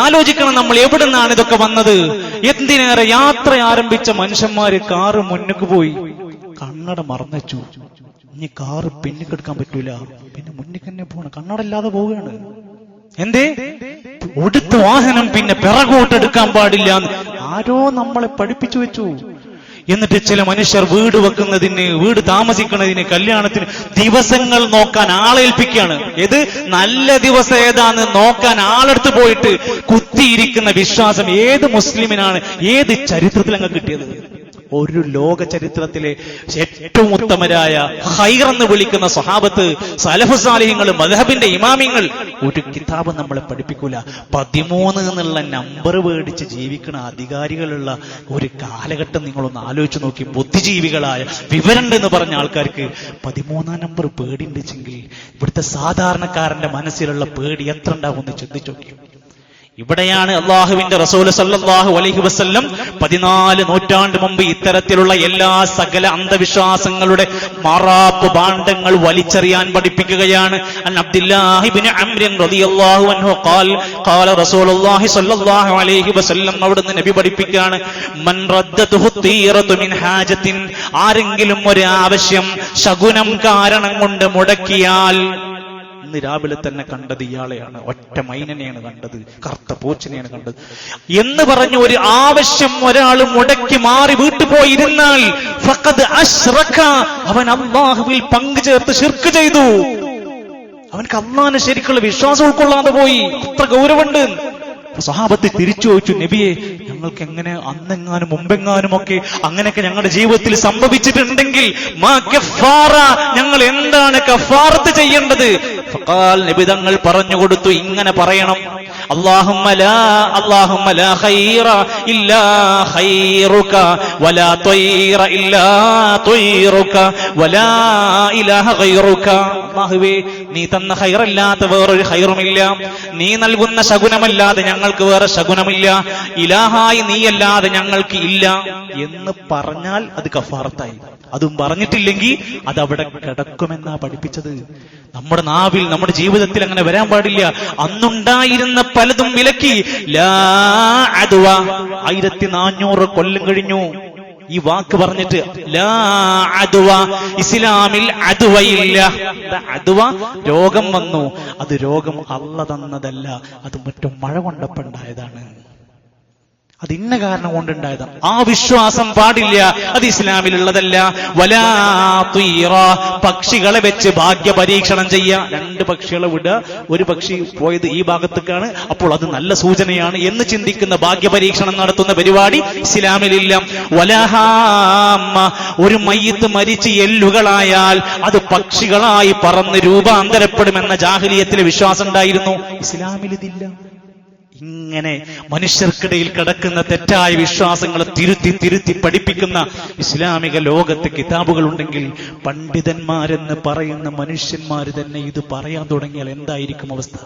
ആലോചിക്കണം, നമ്മൾ എവിടെ നിന്നാണ് ഇതൊക്കെ വന്നത്? എന്തിനേറെ യാത്ര ആരംഭിച്ച മനുഷ്യന്മാര് കാറ് മുന്നിക്ക് പോയി, കണ്ണട മറന്നു. ഇനി കാറ് പിന്നിക്കെടുക്കാൻ പറ്റൂല, പിന്നെ മുന്നിൽ തന്നെ പോകണം, കണ്ണടല്ലാതെ പോവുകയാണ്. എന്തേ? ഒടുത്ത വാഹനം പിന്നെ പിറകോട്ടെടുക്കാൻ പാടില്ല. ആരോ നമ്മളെ പഠിപ്പിച്ചു വെച്ചു. എന്നിട്ട് ചില മനുഷ്യർ വീട് വെക്കുന്നതിന്, വീട് താമസിക്കുന്നതിന്, കല്യാണത്തിന് ദിവസങ്ങൾ നോക്കാൻ ആളേൽപ്പിക്കുകയാണ്. ഏത് നല്ല ദിവസം ഏതാന്ന് നോക്കാൻ ആളെടുത്ത് പോയിട്ട് കുത്തിയിരിക്കുന്ന വിശ്വാസം ഏത് മുസ്ലിമിനാണ്, ഏത് ചരിത്രത്തിൽ അങ്ങ് കിട്ടിയത്? ഒരു ലോക ചരിത്രത്തിലെ ഏറ്റവും ഉത്തമരായ ഖൈറെന്ന് വിളിക്കുന്ന സ്വഹാബത്ത്, സലഫ് സാലിഹ്യങ്ങൾ, മദ്ഹബിന്റെ ഇമാമിങ്ങൾ ഒരു കിതാബ് നമ്മളെ പഠിപ്പിക്കൂല. 13 എന്നുള്ള നമ്പർ മേടിച്ച് ജീവിക്കുന്ന അധികാരികളുള്ള ഒരു കാലഘട്ടം നിങ്ങളൊന്ന് ആലോചിച്ച് നോക്കി. ബുദ്ധിജീവികളായ വിവരണ്ട് എന്ന് പറഞ്ഞ ആൾക്കാർക്ക് 13 നമ്പർ പേടിണ്ടെങ്കിൽ ഇവിടുത്തെ സാധാരണക്കാരന്റെ മനസ്സിലുള്ള പേടി എത്ര ഉണ്ടാകുമെന്ന് ചിന്തിച്ചു നോക്കി. ഇവിടെയാണ് അള്ളാഹുവിന്റെ റസൂൽ സല്ലല്ലാഹു അലൈഹി വസല്ലം 14 നൂറ്റാണ്ട് മുമ്പ് ഇത്തരത്തിലുള്ള എല്ലാ സകല അന്ധവിശ്വാസങ്ങളുടെ മാറാപ്പ് ഭാണ്ഡങ്ങൾ വലിച്ചെറിയാൻ പഠിപ്പിക്കുകയാണ്. അൻ അബ്ദുല്ലാഹി ഇബ്നു അംർ റളിയല്ലാഹു അൻഹു ഖാല റസൂലുള്ളാഹി സല്ലല്ലാഹു അലൈഹി വസല്ലം, അവിടുന്ന് നബി പഠിപ്പിക്കുകയാണ്, മൻ റദ്ദതുഹു തീറതു മിൻ ഹാജത്തിൻ, ആരെങ്കിലും ഒരു ആവശ്യം ശകുനം കാരണം കൊണ്ട് മുടക്കിയാൽ, ഇന്ന് രാവിലെ തന്നെ കണ്ടത് ഇയാളെയാണ്, ഒറ്റ മൈനനെയാണ് കണ്ടത്, കറുത്ത പൂച്ചനെയാണ് കണ്ടത് എന്ന് പറഞ്ഞു ഒരു ആവശ്യം ഒരാൾ മുടക്കി മാറി വീട്ടു പോയിരുന്നാൽ ഫഖദ് അശ്റക, അവൻ അല്ലാഹുവിൽ പങ്കു ചേർത്ത് ശിർക്ക് ചെയ്തു. അവൻക്ക് അല്ലാഹുവിനെ ശരിക്കുള്ള വിശ്വാസം ഉൾക്കൊള്ളാതെ പോയി. അത്ര ഗൗരവമുണ്ട്. സ്വഹാബത്ത് തിരിച്ചു ചോദിച്ചു, നബിയെ, ഞങ്ങൾക്ക് എങ്ങനെ അന്നെങ്ങാനും മുമ്പെങ്ങാനും ഒക്കെ അങ്ങനെയൊക്കെ ഞങ്ങളുടെ ജീവിതത്തിൽ സംഭവിച്ചിട്ടുണ്ടെങ്കിൽ മാ കഫാറ, ഞങ്ങൾ എന്താണ് കഫാറത്ത് ചെയ്യേണ്ടത്? ഫഖാൽ, നബി തങ്ങൾ പറഞ്ഞു കൊടുത്തു, ഇങ്ങനെ പറയണം, അല്ലാഹുമ്മ ലാ ഖൈറ ഇല്ലാ ഖൈറുക വലാ ത്വയ്റ ഇല്ലാ ത്വയ്റുക വലാ ഇലാഹ ഖൈറുക. അല്ലാഹുവേ, നീ തന്ന ഖൈറല്ലാത്ത വേറൊരു ഖൈറുമില്ല, നീ നൽകുന്ന ശകുനമല്ലാതെ ഞങ്ങൾക്ക് വേറെ ശകുനമില്ല, ഇലാഹായി നീയല്ലാതെ ഞങ്ങൾക്ക് ഇല്ല എന്ന് പറഞ്ഞാൽ അത് കഫാറത്തായി. അതും പറഞ്ഞിട്ടില്ലെങ്കിൽ അത് അവിടെ കിടക്കുമെന്നാ പഠിപ്പിച്ചത്. നമ്മുടെ നാവിൽ, നമ്മുടെ ജീവിതത്തിൽ അങ്ങനെ വരാൻ പാടില്ല. അന്നുണ്ടായിരുന്ന പലതും വിലക്കി. ലാ അദ്വ, 1400 കൊല്ലം കഴിഞ്ഞു. ഈ വാക്ക് പറഞ്ഞിട്ട് ലാ അദ്വ, ഇസ്ലാമിൽ അദ്വയില്ല. അദ്വ രോഗം വന്നു, അത് രോഗം അല്ലാഹ് തന്നതല്ല, അത് മറ്റും മഴ കൊണ്ടപ്പോണ്ടായതാണ്, അത് ഇന്ന കാരണം കൊണ്ടുണ്ടായതാണ്. ആ വിശ്വാസം പാടില്ല, അത് ഇസ്ലാമിലുള്ളതല്ല. വലാ തീറ, പക്ഷികളെ വെച്ച് ഭാഗ്യ പരീക്ഷണം ചെയ്യുക. 2 പക്ഷികളെ വിടുക, ഒരു പക്ഷി പോയത് ഈ ഭാഗത്തേക്കാണ്, അപ്പോൾ അത് നല്ല സൂചനയാണ് എന്ന് ചിന്തിക്കുന്ന ഭാഗ്യ പരീക്ഷണം നടത്തുന്ന പരിപാടി ഇസ്ലാമിലില്ല. വലഹാമ്മ, ഒരു മയ്യിത്ത് മരിച്ച് എല്ലുകളായാൽ അത് പക്ഷികളായി പറന്ന് രൂപാന്തരപ്പെടുമെന്ന ജാഹിലിയത്തിലെ വിശ്വാസം ഉണ്ടായിരുന്നു. ഇസ്ലാമിൽ ഇതില്ല. ഇങ്ങനെ മനുഷ്യർക്കിടയിൽ കിടക്കുന്ന തെറ്റായ വിശ്വാസങ്ങളെ തിരുത്തി പഠിപ്പിക്കുന്ന ഇസ്ലാമിക ലോകത്ത് കിതാബുകൾ ഉണ്ടെങ്കിൽ പണ്ഡിതന്മാരെന്ന് പറയുന്ന മനുഷ്യന്മാർ തന്നെ ഇത് പറയാൻ തുടങ്ങിയാൽ എന്തായിരിക്കും അവസ്ഥ?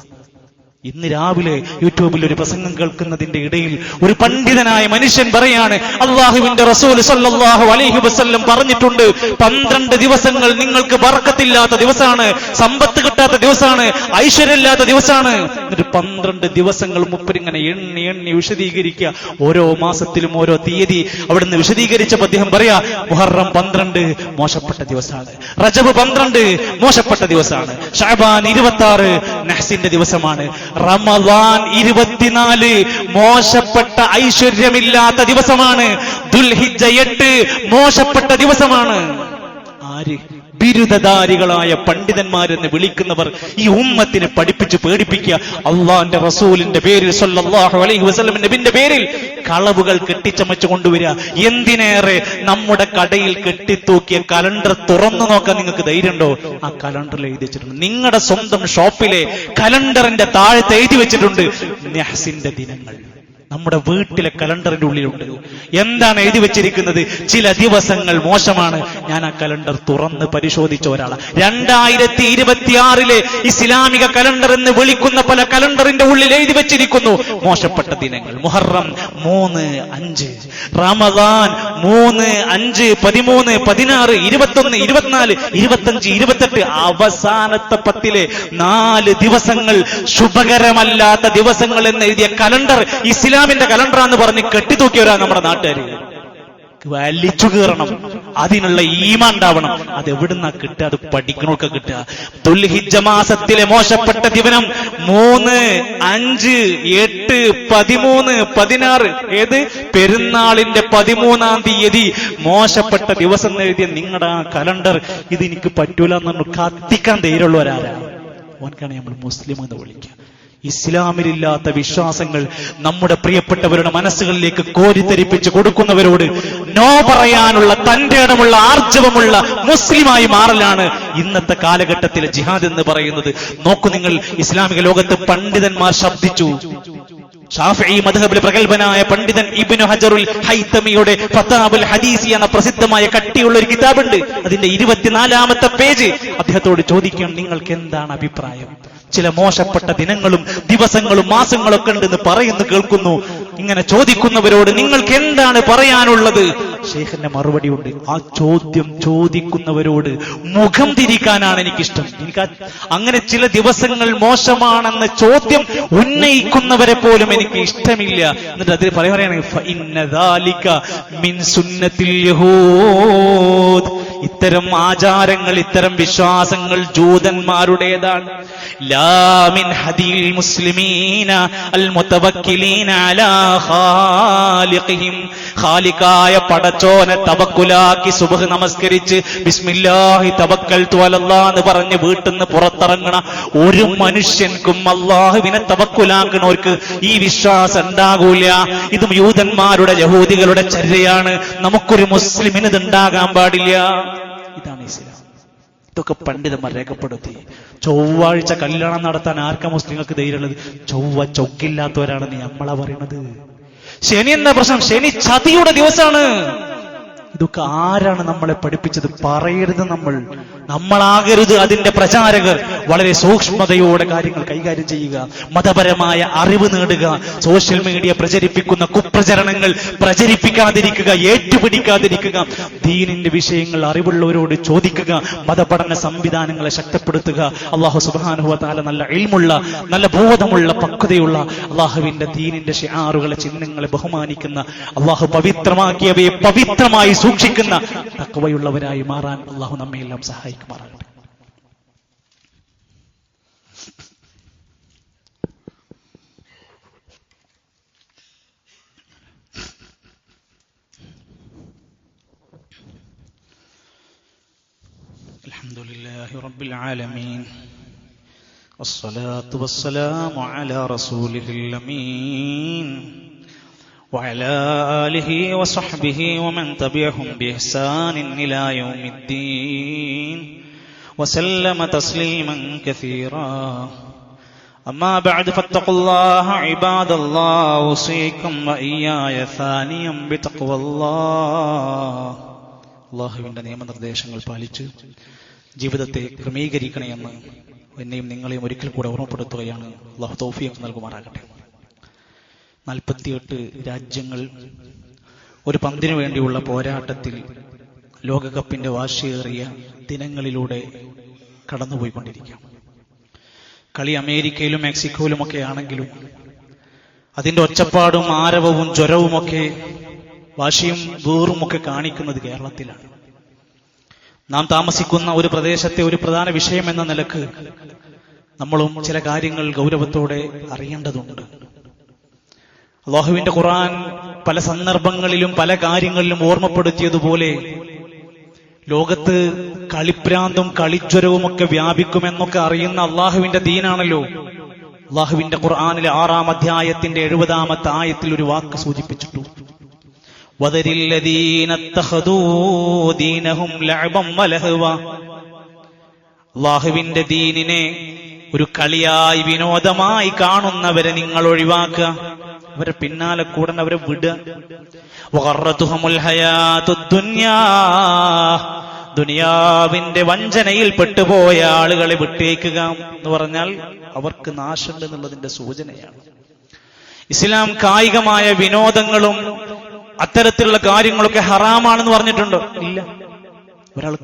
ഇന്ന് രാവിലെ യൂട്യൂബിൽ ഒരു പ്രസംഗം കേൾക്കുന്നതിന്റെ ഇടയിൽ ഒരു പണ്ഡിതനായ മനുഷ്യൻ പറയാണ്, അല്ലാഹുവിന്റെ റസൂൽ സല്ലല്ലാഹു അലൈഹി വസല്ലം പറഞ്ഞിട്ടുണ്ട്, 12 ദിവസങ്ങൾ നിങ്ങൾക്ക് ബർക്കത്തില്ലാത്ത ദിവസമാണ്, സമ്പത്ത് കിട്ടാത്ത ദിവസമാണ്, ഐശ്വര്യമില്ലാത്ത ദിവസമാണ്. എന്നിട്ട് 12 ദിവസങ്ങൾ മുപ്പരിങ്ങനെ എണ്ണി വിശദീകരിക്കുക. ഓരോ മാസത്തിലും ഓരോ തീയതി അവിടുന്ന് വിശദീകരിച്ചപ്പോൾ അദ്ദേഹം പറയാ, മുഹറം 12 മോശപ്പെട്ട ദിവസമാണ്, റജബ് 12 മോശപ്പെട്ട ദിവസമാണ്, ശഅബാൻ 26 നഹ്സിന്റെ ദിവസമാണ്, റമദാൻ 24 മോശപ്പെട്ട ഐശ്വര്യമില്ലാത്ത ദിവസമാണ്, ദുൽഹിജ്ജ 8 മോശപ്പെട്ട ദിവസമാണ്. ആര്? ബിരുദധാരികളായ പണ്ഡിതന്മാരെന്ന് വിളിക്കുന്നവർ ഈ ഉമ്മത്തിനെ പഠിപ്പിച്ച് പേടിപ്പിക്കുക. അള്ളാന്റെ റസൂലിന്റെ പേരിൽ സല്ലല്ലാഹു അലൈഹി വസല്ലം നബിന്റെ പേരിൽ കളവുകൾ കെട്ടിച്ചമച്ചു കൊണ്ടുവരിക. എന്തിനേറെ നമ്മുടെ കടയിൽ കെട്ടിത്തൂക്കിയ കലണ്ടർ തുറന്നു നോക്കാൻ നിങ്ങൾക്ക് ധൈര്യമുണ്ടോ? ആ കലണ്ടറിൽ എഴുതി വെച്ചിട്ടുണ്ട്, നിങ്ങളുടെ സ്വന്തം ഷോപ്പിലെ കലണ്ടറിന്റെ താഴത്ത് എഴുതി വെച്ചിട്ടുണ്ട് നഹ്സിന്റെ ദിനങ്ങൾ. നമ്മുടെ വീട്ടിലെ കലണ്ടറിന്റെ ഉള്ളിലുണ്ട്. എന്താണ് എഴുതി വെച്ചിരിക്കുന്നത്? ചില ദിവസങ്ങൾ മോശമാണ്. ഞാൻ ആ കലണ്ടർ തുറന്ന് പരിശോധിച്ച ഒരാളാണ്. 2026 ഇസ്ലാമിക കലണ്ടർ എന്ന് വിളിക്കുന്ന പല കലണ്ടറിന്റെ ഉള്ളിൽ എഴുതി വെച്ചിരിക്കുന്നു മോശപ്പെട്ട ദിനങ്ങൾ. മുഹറം 3, 5, റമദാൻ 3, 5, 13, 16, 21, 24, 25, 28 അവസാനത്തെ 10 4 ദിവസങ്ങൾ ശുഭകരമല്ലാത്ത ദിവസങ്ങൾ എന്ന് എഴുതിയ കലണ്ടർ ഇസ്ലാമിന്റെ കലണ്ടറാന്ന് പറഞ്ഞ് കെട്ടിത്തൂക്കിയവരാ നമ്മുടെ നാട്ടുകാർ. വലിച്ചു കീറണം, അതിനുള്ള ഈമാൻ ഉണ്ടാവണം. അത് എവിടുന്നാ കിട്ടുക? അത് പഠിക്കണമൊക്കെ കിട്ടുക. ദുൽഹിജ്ജ മാസത്തിലെ മോശപ്പെട്ട ദിവസം 3, 5, 8, 13, 16 ഏത് പെരുന്നാളിന്റെ 13-ാം തീയതി മോശപ്പെട്ട ദിവസം എഴുതിയ നിങ്ങളുടെ ആ കലണ്ടർ ഇത് എനിക്ക് പറ്റൂല എന്ന് കത്തിക്കാൻ ധൈര്യമുള്ളവരാരാ? ഓൻക്കാണ് നമ്മൾ മുസ്ലിം എന്ന് വിളിക്കുക. ഇസ്ലാമിലില്ലാത്ത വിശ്വാസങ്ങൾ നമ്മുടെ പ്രിയപ്പെട്ടവരുടെ മനസ്സുകളിലേക്ക് കോരിത്തെരിപ്പിച്ച് കൊടുക്കുന്നവരോട് നോ പറയാനുള്ള തന്റെ ഇടമുള്ള ആർജവമുള്ള മുസ്ലിമായി മാറലാണ് ഇന്നത്തെ കാലഘട്ടത്തിലെ ജിഹാദ് എന്ന് പറയുന്നത്. നോക്കൂ നിങ്ങൾ, ഇസ്ലാമിക ലോകത്ത് പണ്ഡിതന്മാർ ശബ്ദിച്ചു. ഷാഫിഈ മദ്ഹബിലെ പ്രഗൽഭനായ പണ്ഡിതൻ ഇബ്നു ഹജറുൽ ഹൈതമിയുടെ ഫതാവുൽ ഹദീസി എന്ന പ്രസിദ്ധമായ കട്ടിയുള്ള ഒരു കിതാബുണ്ട്. അതിന്റെ 24-ാമത്തെ പേജ്. അദ്ദേഹത്തോട് ചോദിക്കണം, നിങ്ങൾക്ക് എന്താണ് അഭിപ്രായം? ചില മോശപ്പെട്ട ദിനങ്ങളും ദിവസങ്ങളും മാസങ്ങളൊക്കെ ഉണ്ടെന്ന് പറയുന്നു കേൾക്കുന്നു. ഇങ്ങനെ ചോദിക്കുന്നവരോട് നിങ്ങൾക്ക് എന്താണ് പറയാനുള്ളത്? ഷെയ്ഖിന്റെ മറുപടി ഉണ്ട്. ആ ചോദ്യം ചോദിക്കുന്നവരോട് മുഖം തിരിക്കാനാണ് എനിക്കിഷ്ടം. എനിക്ക് അങ്ങനെ ചില ദിവസങ്ങൾ മോശമാണെന്ന ചോദ്യം ഉന്നയിക്കുന്നവരെ പോലും എനിക്ക് ഇഷ്ടമില്ല. എന്നിട്ട് അതിൽ പറയാണ്, ഫഇന്ന ദാലിക മിൻ സുന്നത്തിൽ യഹൂദ്. ഇത്തരം ആചാരങ്ങൾ, ഇത്തരം വിശ്വാസങ്ങൾ ജൂതന്മാരുടേതാണ്. ലാ മിൻ ഹദീൽ മുസ്ലിമീന അൽ മുതവക്കിലീന അലാ ഖാലിഖിഹിം. ഖാലിഖായ പടച്ചോനെ തവക്കുലാക്കി സുബ്ഹ് നമസ്കരിച്ച് ബിസ്മില്ലാഹി തവക്കൽതു അലല്ലാഹ് എന്ന് പറഞ്ഞ് വീട്ടിൽ നിന്ന് പുറത്തിറങ്ങണ ഒരു മനുഷ്യൻക്കും അല്ലാഹുവിനെ തവക്കുലാക്കണവർക്ക് ഈ വിശ്വാസം ഉണ്ടാകൂല. ഇതും യൂതന്മാരുടെ യഹൂദികളുടെ ചര്യയാണ്. നമുക്കൊരു മുസ്ലിമിന് ഇത് ഉണ്ടാകാൻ പാടില്ല. ഇതാണ് ഇസ്ലാം. ഇതൊക്കെ പണ്ഡിതന്മാർ രേഖപ്പെടുത്തി. ചൊവ്വാഴ്ച കല്യാണം നടത്താൻ ആർക്കാ മുസ്ലിങ്ങൾക്ക് ധൈര്യമുള്ളത്? ചൊവ്വ ചൊക്കില്ലാത്തവരാണെന്ന് നമ്മളാ പറയണത്. ശനി എന്ന പ്രശ്നം, ശനി ചതിയുടെ ദിവസമാണ്. ഇതൊക്കെ ആരാണ് നമ്മളെ പഠിപ്പിച്ചത്? പറയരുത്. നമ്മളാകരുത് അതിന്റെ പ്രചാരകർ. വളരെ സൂക്ഷ്മതയോടെ കാര്യങ്ങൾ കൈകാര്യം ചെയ്യുക, മതപരമായ അറിവ് നേടുക, സോഷ്യൽ മീഡിയ പ്രചരിപ്പിക്കുന്ന കുപ്രചരണങ്ങൾ പ്രചരിപ്പിക്കാതിരിക്കുക, ഏറ്റുപിടിക്കാതിരിക്കുക, ദീനിന്റെ വിഷയങ്ങൾ അറിവുള്ളവരോട് ചോദിക്കുക, മതപഠന സംവിധാനങ്ങളെ ശക്തിപ്പെടുത്തുക. അല്ലാഹു സുബ്ഹാനഹു വ തആല നല്ല ഇൽമുള്ള, നല്ല ബോധമുള്ള, പക്വതയുള്ള, അല്ലാഹുവിന്റെ ദീനിന്റെ ശിആറുകളെ, ചിഹ്നങ്ങളെ ബഹുമാനിക്കുന്ന, അല്ലാഹു പവിത്രമാക്കിയവയെ പവിത്രമായി സൂക്ഷിക്കുന്ന തഖ്വയുള്ളവരായി മാറാൻ അല്ലാഹു നമ്മെ എല്ലാം സഹായിക്കുമാറാകട്ടെ. അൽഹംദുലില്ലാഹി റബ്ബിൽ ആലമീൻ വസ്സലാത്തു വസ്സലാമു അലാ റസൂലിൽ അമീൻ وعلى آله وصحبه ومن تبعهم بإحسان إلى يوم الدين وسلم تسليما كثيرا أما بعد فاتقوا الله عباد الله أوصيكم وإياي ثانيا بتقوى الله. അല്ലാഹുവിന്റെ നിയമനിർദ്ദേശങ്ങൾ പാലിച്ച് ജീവിതത്തെ ക്രമീകരിക്കണമെന്ന് എന്നെയും നിങ്ങളെയും ഒരിക്കൽ കൂടെ ഓർമ്മപ്പെടുത്തുകയാണ്. അല്ലാഹു തൗഫീഖ് നൽകുമാറാകട്ടെ. 48 രാജ്യങ്ങൾ ഒരു പന്തിനു വേണ്ടിയുള്ള പോരാട്ടത്തിൽ ലോകകപ്പിന്റെ വാശിയേറിയ ദിനങ്ങളിലൂടെ കടന്നുപോയിക്കൊണ്ടിരിക്കാം. കളി അമേരിക്കയിലും മെക്സിക്കോയിലുമൊക്കെ ആണെങ്കിലും അതിന്റെ ഒച്ചപ്പാടും ആരവവും ജ്വരവുമൊക്കെ, വാശിയും വീറുമൊക്കെ കാണിക്കുന്നത് കേരളത്തിലാണ്. നാം താമസിക്കുന്ന ഒരു പ്രദേശത്തെ ഒരു പ്രധാന വിഷയം എന്ന നിലക്ക് നമ്മളും ചില കാര്യങ്ങൾ ഗൗരവത്തോടെ അറിയേണ്ടതുണ്ട്. അല്ലാഹുവിന്റെ ഖുർആൻ പല സന്ദർഭങ്ങളിലും പല കാര്യങ്ങളിലും ഓർമ്മപ്പെടുത്തിയതുപോലെ ലോകത്ത് കളിപ്രാന്തും കളിജ്വരവും ഒക്കെ വ്യാപിക്കുമെന്നൊക്കെ അറിയുന്ന അല്ലാഹുവിന്റെ ദീനാണല്ലോ. അല്ലാഹുവിന്റെ ഖുർആനിലെ 6-ാം അധ്യായത്തിന്റെ 70-ാമത്തെ ആയത്തിൽ ഒരു വാക്ക് സൂചിപ്പിച്ചിട്ടു. വദരില്ലദീന തഖദൂ ദീനഹും ലഅബൻ വലഹവ. അല്ലാഹുവിന്റെ ദീനിനെ ഒരു കളിയായി വിനോദമായി കാണുന്നവരെ നിങ്ങൾ ഒഴിവാക്കുക, അവരെ പിന്നാലെ കൂടൻ അവരെ വിടുക. വഗറതുഹുൽ ഹയാത്തുദ് ദുനിയാ. ദുനിയാവിന്റെ വഞ്ചനയിൽ പെട്ടുപോയ ആളുകളെ വിട്ടേക്കുക എന്ന് പറഞ്ഞാൽ അവർക്ക് നാശമുണ്ട് എന്നുള്ളതിന്റെ സൂചനയാണ്. ഇസ്ലാം കായികമായ വിനോദങ്ങളും അത്തരത്തിലുള്ള കാര്യങ്ങളൊക്കെ ഹറാമാണെന്ന് പറഞ്ഞിട്ടുണ്ടോ? ഇല്ല. ഒരാൾ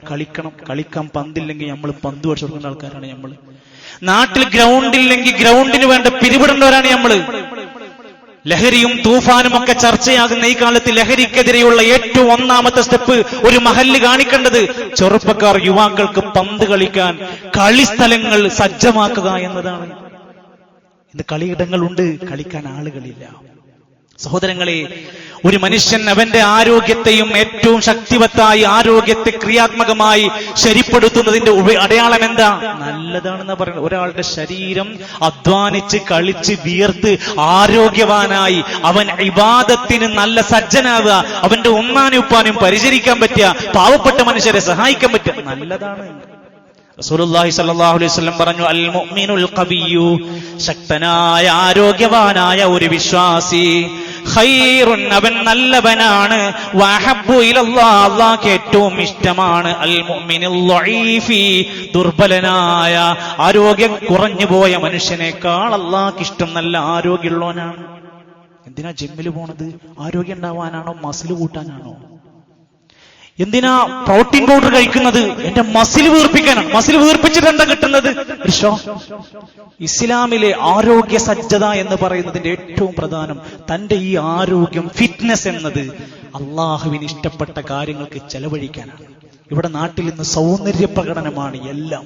കളിക്കാൻ പന്തില്ലെങ്കിൽ നമ്മൾ പന്ത് വെച്ച് കൊടുക്കുന്ന ആൾക്കാരാണ് നമ്മൾ. നാട്ടിൽ ഗ്രൗണ്ടില്ലെങ്കിൽ ഗ്രൗണ്ടിന് വേണ്ട പിരിവിടേണ്ടവരാണ് നമ്മൾ. ലഹരിയും തൂഫാനും ഒക്കെ ചർച്ചയാകുന്ന ഈ കാലത്ത് ലഹരിക്കെതിരെയുള്ള ഏറ്റവും ഒന്നാമത്തെ സ്റ്റെപ്പ് ഒരു മഹല്ല് കാണിക്കേണ്ടത് ചെറുപ്പക്കാർ, യുവാക്കൾക്ക് പന്ത് കളിക്കാൻ കളിസ്ഥലങ്ങൾ സജ്ജമാക്കുക എന്നതാണ്. ഇന്ന് കളിയിടങ്ങളുണ്ട്, കളിക്കാൻ ആളുകളില്ല. സഹോദരങ്ങളെ, ഒരു മനുഷ്യൻ അവന്റെ ആരോഗ്യത്തെയും ഏറ്റവും ശക്തിവത്തായി ആരോഗ്യത്തെ ക്രിയാത്മകമായി ശരിപ്പെടുത്തുന്നതിന്റെ അടയാളം എന്താ? നല്ലതാണെന്ന് പറയുന്നത്. ഒരാളുടെ ശരീരം അധ്വാനിച്ച് കളിച്ച് വിയർത്ത് ആരോഗ്യവാനായി അവൻ ഇബാദത്തിന് നല്ല സജ്ജനാവുക, അവന്റെ ഉമ്മാനും ഉപ്പാനും പരിചരിക്കാൻ പറ്റുക, പാവപ്പെട്ട മനുഷ്യരെ സഹായിക്കാൻ പറ്റുക, നല്ലതാണ്. റസൂലുള്ളാഹി സ്വല്ലല്ലാഹു അലൈഹി വസല്ലം പറഞ്ഞു, അൽ മുഅ്മിനുൽ ഖവിയ്യു, ശക്തനായ ആരോഗ്യവാനായ ഒരു വിശ്വാസി, ഖൈറുൻ, അവൻ നല്ലവനാണ്, വഅഹബ്ബു ഇലല്ലാഹ്, അല്ലാഹുവിന് ഏറ്റവും ഇഷ്ടമാണ്, അൽ മുഅ്മിനുൽ ളഈഫി, ദുർബലനായ ആരോഗ്യം കുറഞ്ഞു പോയ മനുഷ്യനേക്കാൾ അല്ലാഹുവിന് ഇഷ്ടം നല്ല ആരോഗ്യമുള്ളവനാണ്. എന്തിനാ ജിമ്മിൽ പോണത്? ആരോഗ്യം ഉണ്ടാവാനാണോ? മസിൽ കൂട്ടാനാണോ? എന്തിനാ പ്രോട്ടീൻ പൗഡർ കഴിക്കുന്നത്? എന്റെ മസിൽ വീർപ്പിക്കാനാണ്. മസിൽ വീർപ്പിച്ചിട്ട് എന്താ കിട്ടുന്നത്? ഇസ്ലാമിലെ ആരോഗ്യ സജ്ജത എന്ന് പറയുന്നതിന്റെ ഏറ്റവും പ്രധാനം തന്റെ ഈ ആരോഗ്യം, ഫിറ്റ്നസ് എന്നത് അള്ളാഹുവിന് ഇഷ്ടപ്പെട്ട കാര്യങ്ങൾക്ക് ചെലവഴിക്കാനാണ്. ഇവിടെ നാട്ടിൽ ഇന്ന് സൗന്ദര്യ പ്രകടനമാണ് എല്ലാം.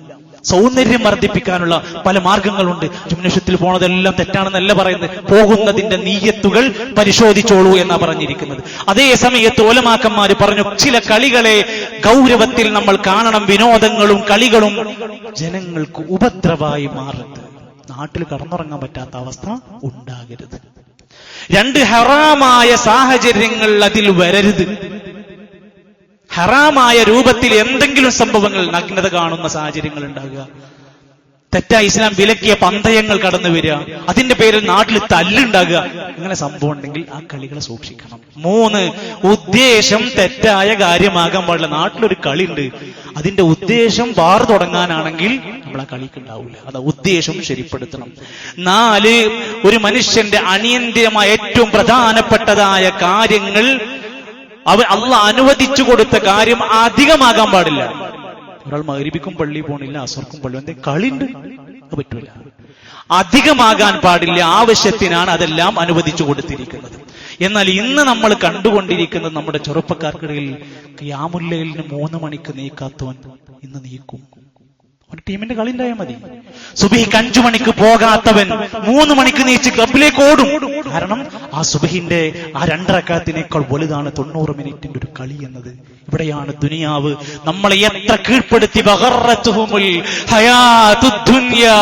സൗന്ദര്യം വർദ്ധിപ്പിക്കാനുള്ള പല മാർഗങ്ങളുണ്ട്. ജിംനേഷ്യത്തിൽ പോണതെല്ലാം തെറ്റാണെന്നല്ല പറയുന്നത്. പോകുന്നതിന്റെ നീയത്തുകൾ പരിശോധിച്ചോളൂ എന്നാ പറഞ്ഞിരിക്കുന്നത്. അതേ സമയത്ത് ഉലമാക്കന്മാര് പറഞ്ഞു, ചില കളികളെ ഗൗരവത്തിൽ നമ്മൾ കാണണം. വിനോദങ്ങളും കളികളും ജനങ്ങൾക്ക് ഉപദ്രവമായി മാറരുത്. നാട്ടിൽ കടന്നുറങ്ങാൻ പറ്റാത്ത അവസ്ഥ ഉണ്ടാകരുത്. 2 ഹറാമായ സാഹചര്യങ്ങൾ അതിൽ വരരുത്. ഹറാമായ രൂപത്തിൽ എന്തെങ്കിലും സംഭവങ്ങൾ, നഗ്നത കാണുന്ന സാഹചര്യങ്ങൾ ഉണ്ടാകുക, തെറ്റായ ഇസ്ലാം വിലക്കിയ പന്തയങ്ങൾ കടന്നു വരിക, അതിന്റെ പേരിൽ നാട്ടിൽ തല്ലുണ്ടാകുക, ഇങ്ങനെ സംഭവം ഉണ്ടെങ്കിൽ ആ കളികളെ സൂക്ഷിക്കണം. 3, ഉദ്ദേശം തെറ്റായ കാര്യമാകാൻ പാടില്ല. നാട്ടിലൊരു കളിയുണ്ട്, അതിന്റെ ഉദ്ദേശം ബാർ തുടങ്ങാനാണെങ്കിൽ നമ്മളെ കളിക്കുണ്ടാവില്ല. അത് ഉദ്ദേശം ശരിപ്പെടുത്തണം. 4, ഒരു മനുഷ്യന്റെ അനിയന്ത്രമായ ഏറ്റവും പ്രധാനപ്പെട്ടതായ കാര്യങ്ങൾ അള്ളാഹ് അനുവദിച്ചു കൊടുത്ത കാര്യം അധികമാകാൻ പാടില്ല. ഒരാൾ മഗ്‌രിബിക്കും പള്ളി പോണില്ല, അസർക്കും പള്ളി, എന്തേ കളിണ്ട്, അത് പറ്റൂല. അധികമാകാൻ പാടില്ല. ആവശ്യത്തിനാണ് അതെല്ലാം അനുവദിച്ചു കൊടുത്തിരിക്കുന്നത്. എന്നാൽ ഇന്ന് നമ്മൾ കണ്ടുകൊണ്ടിരിക്കുന്നത് നമ്മുടെ ചെറുപ്പക്കാർക്കിടയിൽ ഖിയാമുൽ ലൈലിന് 3 മണിക്ക് നീക്കാത്തവൻ ഇന്ന് നീക്കും. ഒരു ടീമിന്റെ കളി ഉണ്ടായാൽ മതി. സുബഹിക്ക് 5 മണിക്ക് പോകാത്തവൻ 3 മണിക്ക് നീച്ച് ക്ലബിലേക്ക് ഓടും. കാരണം ആ സുബഹിന്റെ ആ 2 റക്അത്തിനേക്കാൾ വലുതാണ് 90 മിനിറ്റിന്റെ ഒരു കളി എന്നത്. ഇവിടെയാണ് ദുനിയാവ് നമ്മളെ എത്ര കീഴ്പ്പെടുത്തി. വഗറത്തുഹുമുൽ ഹയാത്തുദ് ദുനിയാ,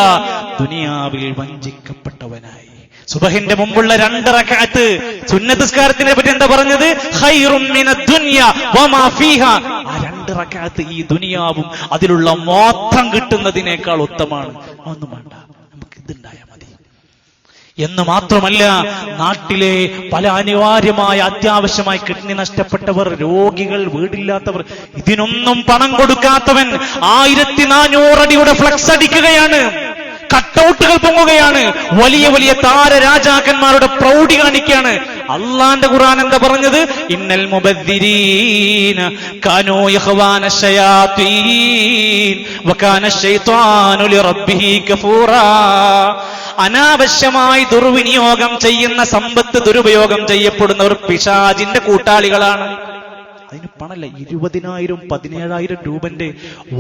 ദുനിയാവിൽ വഞ്ചിക്കപ്പെട്ടവനായി. സുബഹിന്റെ മുമ്പുള്ള 2 റക്അത്ത് സുന്നത്ത് നിസ്കാരത്തിനെ പറ്റി എന്താ പറഞ്ഞത്? ഖൈറും മിനദ് ദുനിയ വമാ ഫീഹാ. ആ 2 റക്അത്ത് ഈ ദുനിയാവും അതിലുള്ള മൊത്തം കിട്ടുന്നതിനേക്കാൾ ഉത്തമമാണ്. ഒന്നും വേണ്ട, നമുക്ക് ഇതുണ്ടായാൽ മതി. എന്ന് മാത്രമല്ല, നാട്ടിലെ പല അനിവാര്യമായ അത്യാവശ്യമായി കിഡ്നി നഷ്ടപ്പെട്ടവർ, രോഗികൾ, വീടില്ലാത്തവർ, ഇതിനൊന്നും പണം കൊടുക്കാത്തവൻ 1400 അടിയുടെ ഫ്ലക്സ് അടിക്കുകയാണ്. കട്ടൗട്ടുകൾ പൊങ്ങുകയാണ്. വലിയ വലിയ താരരാജാക്കന്മാരുടെ പ്രൗഢി കാണിക്കുകയാണ്. അള്ളാന്റെ ഖുർആൻ എന്താ പറഞ്ഞത്? ഇന്നൽ മുബദ്ദിരീന കാനൂ ഇഖ്വാന ശയാത്തീൻ വകാന ശൈത്വാനു ലിറബ്ബിഹി കഫൂറാ. അനാവശ്യമായി ദുർവിനിയോഗം ചെയ്യുന്ന സമ്പത്ത് ദുരുപയോഗം ചെയ്യപ്പെടുന്നവർ പിശാചിന്റെ കൂട്ടാളികളാണ്. അതിന് പണല്ല, 20,000 17,000 രൂപന്റെ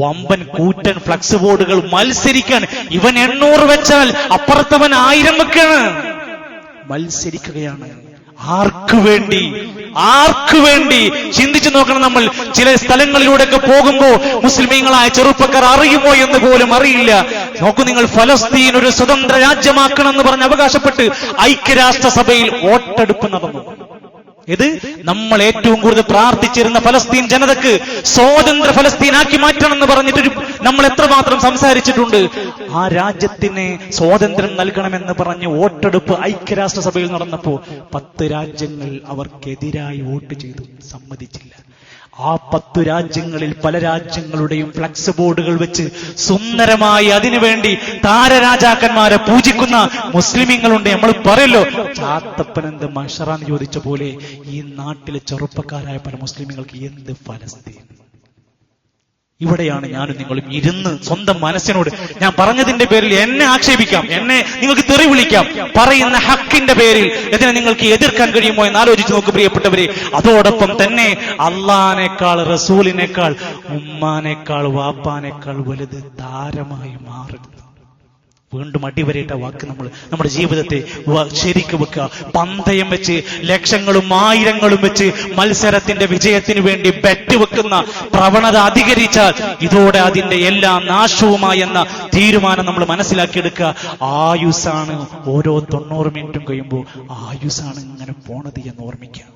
വമ്പൻ കൂറ്റൻ ഫ്ലക്സ് ബോർഡുകൾ മത്സരിക്കാൻ. ഇവൻ 800 വെച്ചാൽ അപ്പുറത്തവൻ 1000 വെക്കാണ്. മത്സരിക്കുകയാണ്. ആർക്കു വേണ്ടി? ആർക്കു വേണ്ടി? ചിന്തിച്ചു നോക്കണം. നമ്മൾ ചില സ്ഥലങ്ങളിലൂടെയൊക്കെ പോകുമ്പോ മുസ്ലിമീങ്ങളായ ചെറുപ്പക്കാർ അറിയുമോ എന്ന് പോലും അറിയില്ല. നോക്കൂ നിങ്ങൾ, ഫലസ്തീൻ ഒരു സ്വതന്ത്ര രാജ്യമാക്കണമെന്ന് പറഞ്ഞ് അവകാശപ്പെട്ട് ഐക്യരാഷ്ട്രസഭയിൽ വോട്ടെടുപ്പ് നടന്നു. ഇത് നമ്മൾ ഏറ്റവും കൂടുതൽ പ്രാർത്ഥിച്ചിരുന്ന ഫലസ്തീൻ ജനതക്ക് സ്വതന്ത്ര ഫലസ്തീനാക്കി മാറ്റണം എന്ന് പറഞ്ഞിട്ട് നമ്മൾ എത്രമാത്രം സംസാരിച്ചിട്ടുണ്ട്. ആ രാജ്യത്തിന് സ്വാതന്ത്ര്യം നൽകണമെന്ന് പറഞ്ഞ് വോട്ടെടുപ്പ് ഐക്യരാഷ്ട്രസഭയിൽ നടന്നപ്പോ 10 രാജ്യങ്ങൾ അവർക്കെതിരായി വോട്ട് ചെയ്തു, സമ്മതിച്ചില്ല. ആ 10 രാജ്യങ്ങളിൽ പല രാജ്യങ്ങളുടെയും ഫ്ലക്സ് ബോർഡുകൾ വെച്ച് സുന്ദരമായി അതിനുവേണ്ടി താരരാജാക്കന്മാരെ പൂജിക്കുന്ന മുസ്ലിമീങ്ങളുണ്ട്. നമ്മൾ പറയല്ലോ, ചാത്തപ്പനെന്ത് മഷറാന്ന് ചോദിച്ച പോലെ ഈ നാട്ടിലെ ചെറുപ്പക്കാരായ പല മുസ്ലിമീങ്ങൾക്ക് എന്ത് ഫലസ്തീൻ? ഇവിടെയാണ് ഞാനും നിങ്ങളും ഇരുന്ന് സ്വന്തം മനസ്സിനോട്, ഞാൻ പറഞ്ഞതിന്റെ പേരിൽ എന്നെ ആക്ഷേപിക്കാം, എന്നെ നിങ്ങൾക്ക് തെറി വിളിക്കാം, പറയുന്ന ഹക്കിന്റെ പേരിൽ ഇതിനെ നിങ്ങൾക്ക് എതിർക്കാൻ കഴിയുമോ എന്ന് ആലോചിച്ച് നോക്ക് പ്രിയപ്പെട്ടവരെ. അതോടൊപ്പം തന്നെ അള്ളാനേക്കാൾ, റസൂലിനേക്കാൾ, ഉമ്മാനേക്കാൾ, വാപ്പാനേക്കാൾ വലുത് താരമായി മാറരുത്. വീണ്ടും അടിവരയിട്ട വാക്ക് നമ്മൾ നമ്മുടെ ജീവിതത്തെ ശരിക്ക് വെക്കുക. പന്തയം വെച്ച് ലക്ഷങ്ങളും ആയിരങ്ങളും വെച്ച് മത്സരത്തിന്റെ വിജയത്തിന് വേണ്ടി ബെറ്റ് വെക്കുന്ന പ്രവണത അധികരിച്ചാൽ ഇതോടെ അതിന്റെ എല്ലാ നാശവുമായി എന്ന തീരുമാനം നമ്മൾ മനസ്സിലാക്കിയെടുക്കുക. ആയുസ്സാണ് ഓരോ 90 മിനിറ്റും കഴിയുമ്പോൾ ആയുസ്സാണ് ഇങ്ങനെ പോണത് എന്ന് ഓർമ്മിക്കുക.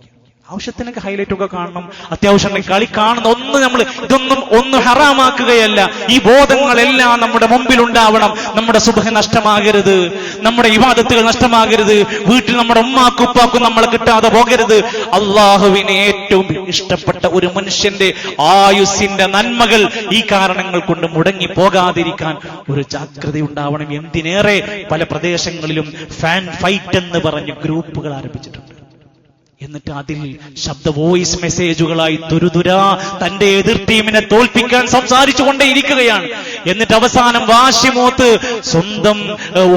ആവശ്യത്തിനൊക്കെ ഹൈലൈറ്റ് ഒക്കെ കാണണം, അത്യാവശ്യം കളി കാണുന്ന ഇതൊന്നും ഹറാമാക്കുകയല്ല. ഈ ബോധങ്ങളെല്ലാം നമ്മുടെ മുമ്പിൽ ഉണ്ടാവണം. നമ്മുടെ സുബ്ഹ് നഷ്ടമാകരുത്, നമ്മുടെ ഇബാദത്തുകൾ നഷ്ടമാകരുത്, വീട്ടിൽ നമ്മുടെ ഉമ്മാക്കും ഉപ്പാക്കും നമ്മളെ കിട്ടാതെ പോകരുത്. അള്ളാഹുവിന് ഏറ്റവും ഇഷ്ടപ്പെട്ട ഒരു മനുഷ്യന്റെ ആയുസ്സിന്റെ നന്മകൾ ഈ കാരണങ്ങൾ കൊണ്ട് മുടങ്ങി പോകാതിരിക്കാൻ ഒരു ജാഗ്രത ഉണ്ടാവണം. എന്തിനേറെ പല പ്രദേശങ്ങളിലും ഫാൻ ഫൈറ്റ് എന്ന് പറഞ്ഞ് ഗ്രൂപ്പുകൾ ആരംഭിച്ചിട്ടുണ്ട്. എന്നിട്ട് അതിൽ ശബ്ദ വോയിസ് മെസ്സേജുകളായി തുരുതുരാ തന്റെ എതിർ ടീമിനെ തോൽപ്പിക്കാൻ സംസാരിച്ചു കൊണ്ടേയിരിക്കുകയാണ്. എന്നിട്ട് അവസാനം വാശിമൂത്ത് സ്വന്തം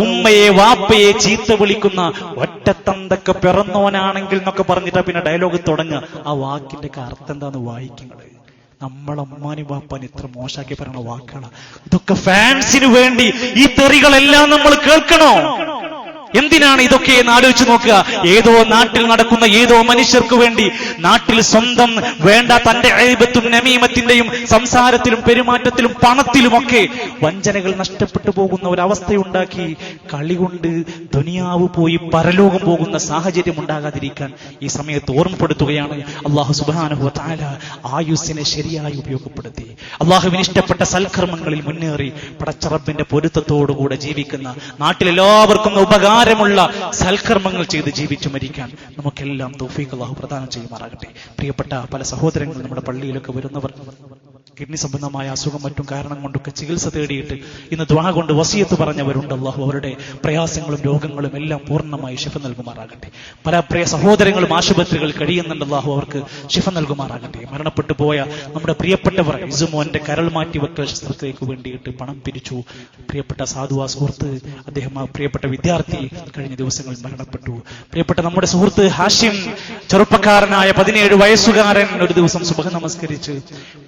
ഉമ്മയെ വാപ്പയെ ചീത്ത വിളിക്കുന്ന, ഒറ്റത്തന്തൊക്കെ പിറന്നോനാണെങ്കിൽ എന്നൊക്കെ പറഞ്ഞിട്ടാ പിന്നെ ഡയലോഗ് തുടങ്ങുക. ആ വാക്കിന്റെ അർത്ഥം എന്താന്ന് വായിക്കുന്നത്? നമ്മളെ ഉമ്മാനി വാപ്പാൻ ഇത്ര മോശാക്കി പറയുന്ന വാക്കുകളാണ് ഇതൊക്കെ. ഫാൻസിന് വേണ്ടി ഈ തെറികളെല്ലാം നമ്മൾ കേൾക്കണോ? എന്തിനാണ് ഇതൊക്കെ എന്ന് ആലോചിച്ച് നോക്കുക. ഏതോ നാട്ടിൽ നടക്കുന്ന ഏതോ മനുഷ്യർക്ക് വേണ്ടി നാട്ടിൽ സ്വന്തം വേണ്ട തന്റെ ഐബത്തും നമീമത്തിന്റെയും സംസാരത്തിലും പെരുമാറ്റത്തിലും പണത്തിലുമൊക്കെ വഞ്ചനകൾ നഷ്ടപ്പെട്ടു പോകുന്ന ഒരവസ്ഥയുണ്ടാക്കി കളി കൊണ്ട് ദുനിയാവ് പോയി പരലോകം പോകുന്ന സാഹചര്യം ഉണ്ടാകാതിരിക്കാൻ ഈ സമയത്ത് ഓർമ്മപ്പെടുത്തുകയാണ്. അല്ലാഹു സുബ്ഹാനഹു വ തആല ആയുസ്സിനെ ശരിയായി ഉപയോഗപ്പെടുത്തി അല്ലാഹുവിന് ഇഷ്ടപ്പെട്ട സൽക്കർമ്മങ്ങളിൽ മുന്നേറി പടച്ച റബ്ബിന്റെ പൊരുത്തത്തോടുകൂടെ ജീവിക്കുന്ന, നാട്ടിലെല്ലാവർക്കും ഉപകാരമുള്ള സൽക്കർമ്മങ്ങൾ ചെയ്ത് ജീവിച്ചു മരിക്കാൻ നമുക്കെല്ലാം തൗഫീഖ് അല്ലാഹു പ്രദാനം ചെയ്യുമാറാകട്ടെ. പ്രിയപ്പെട്ട പല സഹോദരങ്ങൾ നമ്മുടെ പള്ളിയിലൊക്കെ വരുന്നവർ കിഡ്നി സംബന്ധമായ അസുഖം മറ്റും കാരണം കൊണ്ടൊക്കെ ചികിത്സ തേടിയിട്ട് ഇന്ന് ദുആ കൊണ്ട് വസിയത്ത് പറഞ്ഞവരുണ്ട്. അല്ലാഹു അവരുടെ പ്രയാസങ്ങളും രോഗങ്ങളും എല്ലാം പൂർണ്ണമായി ശിഫ നൽകുമാറാകട്ടെ. പല പ്രിയ സഹോദരങ്ങളും ആശുപത്രികളിൽ കഴിയുന്നുണ്ട്. അല്ലാഹു അവർക്ക് ശിഫ നൽകുമാറാകട്ടെ. മരണപ്പെട്ടു പോയ നമ്മുടെ പ്രിയപ്പെട്ടവർ ഇസുമോന്റെ കരൾ മാറ്റിവെക്കൽ ശസ്ത്രക്രിയക്ക് വേണ്ടിയിട്ട് പണം പിരിച്ചു. പ്രിയപ്പെട്ട സാധുവാ സുഹൃത്ത്, അദ്ദേഹം പ്രിയപ്പെട്ട വിദ്യാർത്ഥി കഴിഞ്ഞ ദിവസങ്ങളിൽ മരണപ്പെട്ടു. പ്രിയപ്പെട്ട നമ്മുടെ സുഹൃത്ത് ഹാഷിം, ചെറുപ്പക്കാരനായ 17 വയസ്സുകാരൻ, ഒരു ദിവസം സുബഹ് നമസ്കരിച്ച്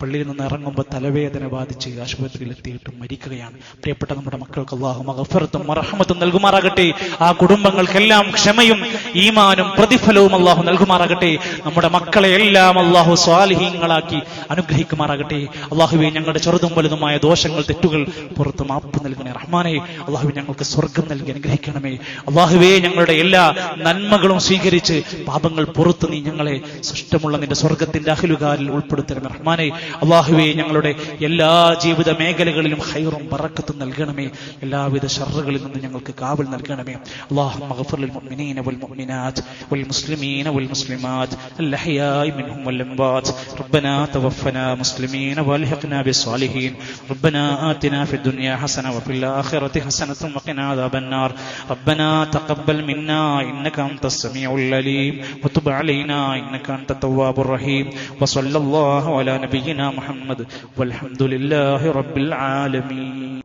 പള്ളിയിൽ നിന്ന് ഇറങ്ങുമ്പോൾ തലവേദന ബാധിച്ച് ആശുപത്രിയിൽ എത്തിയിട്ട് മരിക്കുകയാണ്. പ്രിയപ്പെട്ട നമ്മുടെ മക്കൾക്ക് അല്ലാഹു മഗ്ഫിറത്തും മർഹമത്തും നൽകുമാറാകട്ടെ. ആ കുടുംബങ്ങൾക്കെല്ലാം ക്ഷമയും ഈമാനും പ്രതിഫലവും അല്ലാഹു നൽകുമാറാകട്ടെ. നമ്മുടെ മക്കളെ എല്ലാം അല്ലാഹു സ്വാലിഹീങ്ങളാക്കി അനുഗ്രഹിക്കുമാറാകട്ടെ. അല്ലാഹുവേ, ഞങ്ങളുടെ ചെറുതും വലുതുമായ ദോഷങ്ങൾ തെറ്റുകൾ പുറത്ത് മാപ്പ് നൽകണേ റഹ്മാനേ. അല്ലാഹുവേ, ഞങ്ങൾക്ക് സ്വർഗം നൽകി അനുഗ്രഹിക്കണമേ. അല്ലാഹുവേ, ഞങ്ങളുടെ എല്ലാ നന്മകളും സ്വീകരിച്ച് പാപങ്ങൾ പുറത്ത് നീ ഞങ്ങളെ സൃഷ്ടമുള്ള നിന്റെ സ്വർഗത്തിന്റെ അഹ്ലുകാരിൽ ഉൾപ്പെടുത്തണമേ റഹ്മാനേ. അല്ലാഹുവേ, ഞങ്ങളുടെ എല്ലാ ജീവിത മേഖലകളിലും ഖൈറും ബറക്കത്തും നൽകണമേ. എല്ലാവിധ ശർറുകളിൽ നിന്ന് ഞങ്ങൾക്ക് കാവൽ നൽകണമേ. അല്ലാഹുമ്മ ഗ്ഫിർ ലിൽ മുഅ്മിനീന വൽ മുഅ്മിനാത്ത് വൽ മുസ്ലിമീന വൽ മുസ്ലിമാത്ത് അൽ അഹ്യാഇ മിൻഹും വൽ അംവാത്ത്. റബ്ബനാ തവഫനാ മുസ്ലിമീന വൽഹിഖ്നാ ബിസ്സാലിഹീൻ. റബ്ബനാ ആതിനാ ഫിദ് ദുനിയാ ഹസന വഫിൽ ആഖിറതി ഹസനത വഖിനാ അദാബൻ നാർ. റബ്ബനാ തഖബ്ബൽ മിന്നാ ഇന്നക അൻതസ് സമീഉൽ അലീം വതുബ് അലൈനാ ഇന്നക അൻത തവ്വാബുർ റഹീം. വസല്ലല്ലാഹു അലാ നബിയിനാ മുഹമ്മദ് വൽഹംദുലില്ലാഹി റബ്ബിൽ ആലമീൻ.